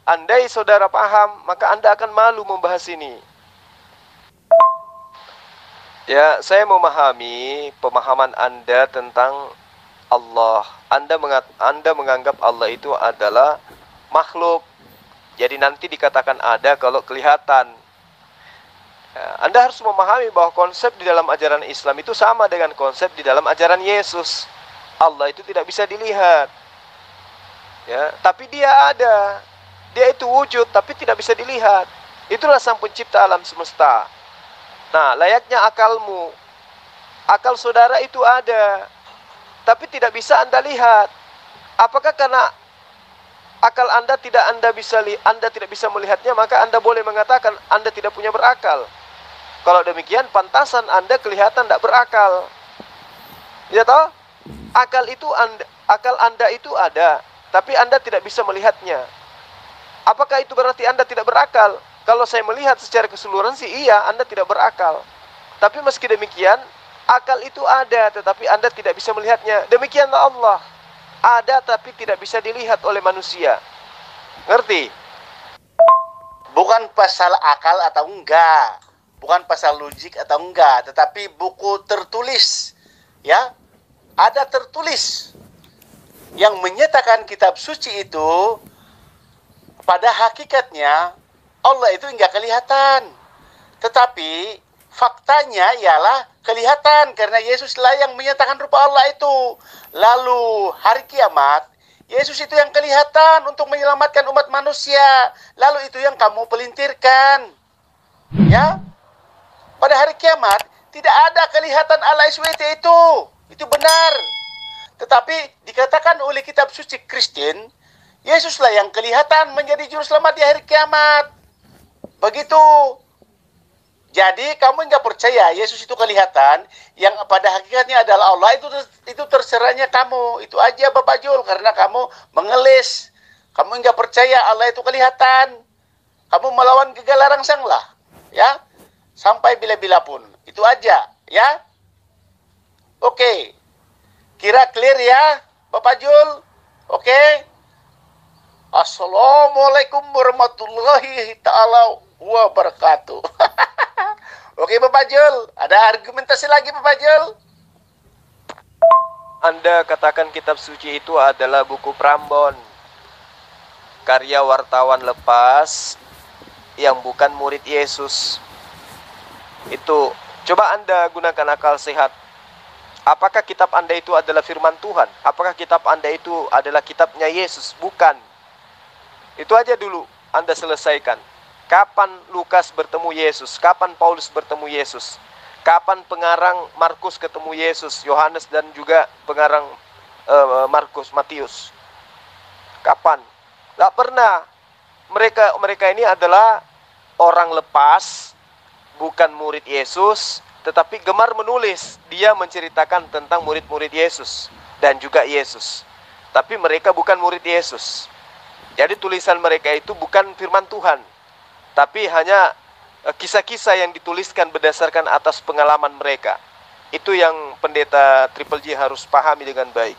Andai saudara paham, maka Anda akan malu membahas ini. Ya, saya memahami pemahaman Anda tentang Allah. Anda menganggap Allah itu adalah makhluk. Jadi nanti dikatakan ada kalau kelihatan. Ya, Anda harus memahami bahwa konsep di dalam ajaran Islam itu sama dengan konsep di dalam ajaran Yesus. Allah itu tidak bisa dilihat. Ya, tapi dia ada. Dia itu wujud tapi tidak bisa dilihat. Itulah Sang Pencipta alam semesta. Nah, layaknya akalmu. Akal saudara itu ada, tapi tidak bisa Anda lihat. Apakah karena akal Anda tidak bisa melihatnya, maka Anda boleh mengatakan Anda tidak punya berakal? Kalau demikian, pantasan Anda kelihatan tidak berakal. Ya toh? Akal Anda itu ada, tapi Anda tidak bisa melihatnya. Apakah itu berarti Anda tidak berakal? Kalau saya melihat secara keseluruhan sih iya, Anda tidak berakal. Tapi meski demikian, Akal itu ada, tetapi Anda tidak bisa melihatnya. Demikianlah Allah. Ada tapi tidak bisa dilihat oleh manusia. Ngerti? Bukan pasal akal atau enggak, bukan pasal logik atau enggak, tetapi buku tertulis, ya, ada tertulis yang menyatakan kitab suci itu pada hakikatnya Allah itu enggak kelihatan, tetapi faktanya ialah kelihatan karena Yesus lah yang menyatakan rupa Allah itu. Lalu hari kiamat Yesus itu yang kelihatan untuk menyelamatkan umat manusia. Lalu itu yang kamu pelintirkan. Ya. Pada hari kiamat tidak ada kelihatan Allah SWT itu. Itu benar. Tetapi dikatakan oleh kitab suci Kristen, Yesuslah yang kelihatan menjadi juru selamat di hari kiamat. Begitu. Jadi kamu nggak percaya Yesus itu kelihatan, yang pada hakikatnya adalah Allah, itu terserahnya kamu. Itu aja Bapak Jul, karena kamu mengelis. Kamu nggak percaya Allah itu kelihatan. Kamu melawan gegala rangsang lah, ya, sampai bila-bila pun. Itu aja, ya. Oke, kira clear ya Bapak Jul? Oke. Assalamualaikum warahmatullahi ta'ala wabarakatuh. Oke Bapak Jul, ada argumentasi lagi Bapak Jul? Anda katakan kitab suci itu adalah buku Prambon, karya wartawan lepas yang bukan murid Yesus. Itu, coba Anda gunakan akal sehat. Apakah kitab Anda itu adalah firman Tuhan? Apakah kitab Anda itu adalah kitabnya Yesus? Bukan. Itu aja dulu Anda selesaikan. Kapan Lukas bertemu Yesus? Kapan Paulus bertemu Yesus? Kapan pengarang Markus ketemu Yesus, Yohanes dan juga pengarang Markus, Matius? Kapan? Tidak pernah. Mereka ini adalah orang lepas, bukan murid Yesus, tetapi gemar menulis. Dia menceritakan tentang murid-murid Yesus dan juga Yesus. Tapi mereka bukan murid Yesus. Jadi tulisan mereka itu bukan firman Tuhan, tapi hanya kisah-kisah yang dituliskan berdasarkan atas pengalaman mereka. Itu yang pendeta Triple J harus pahami dengan baik.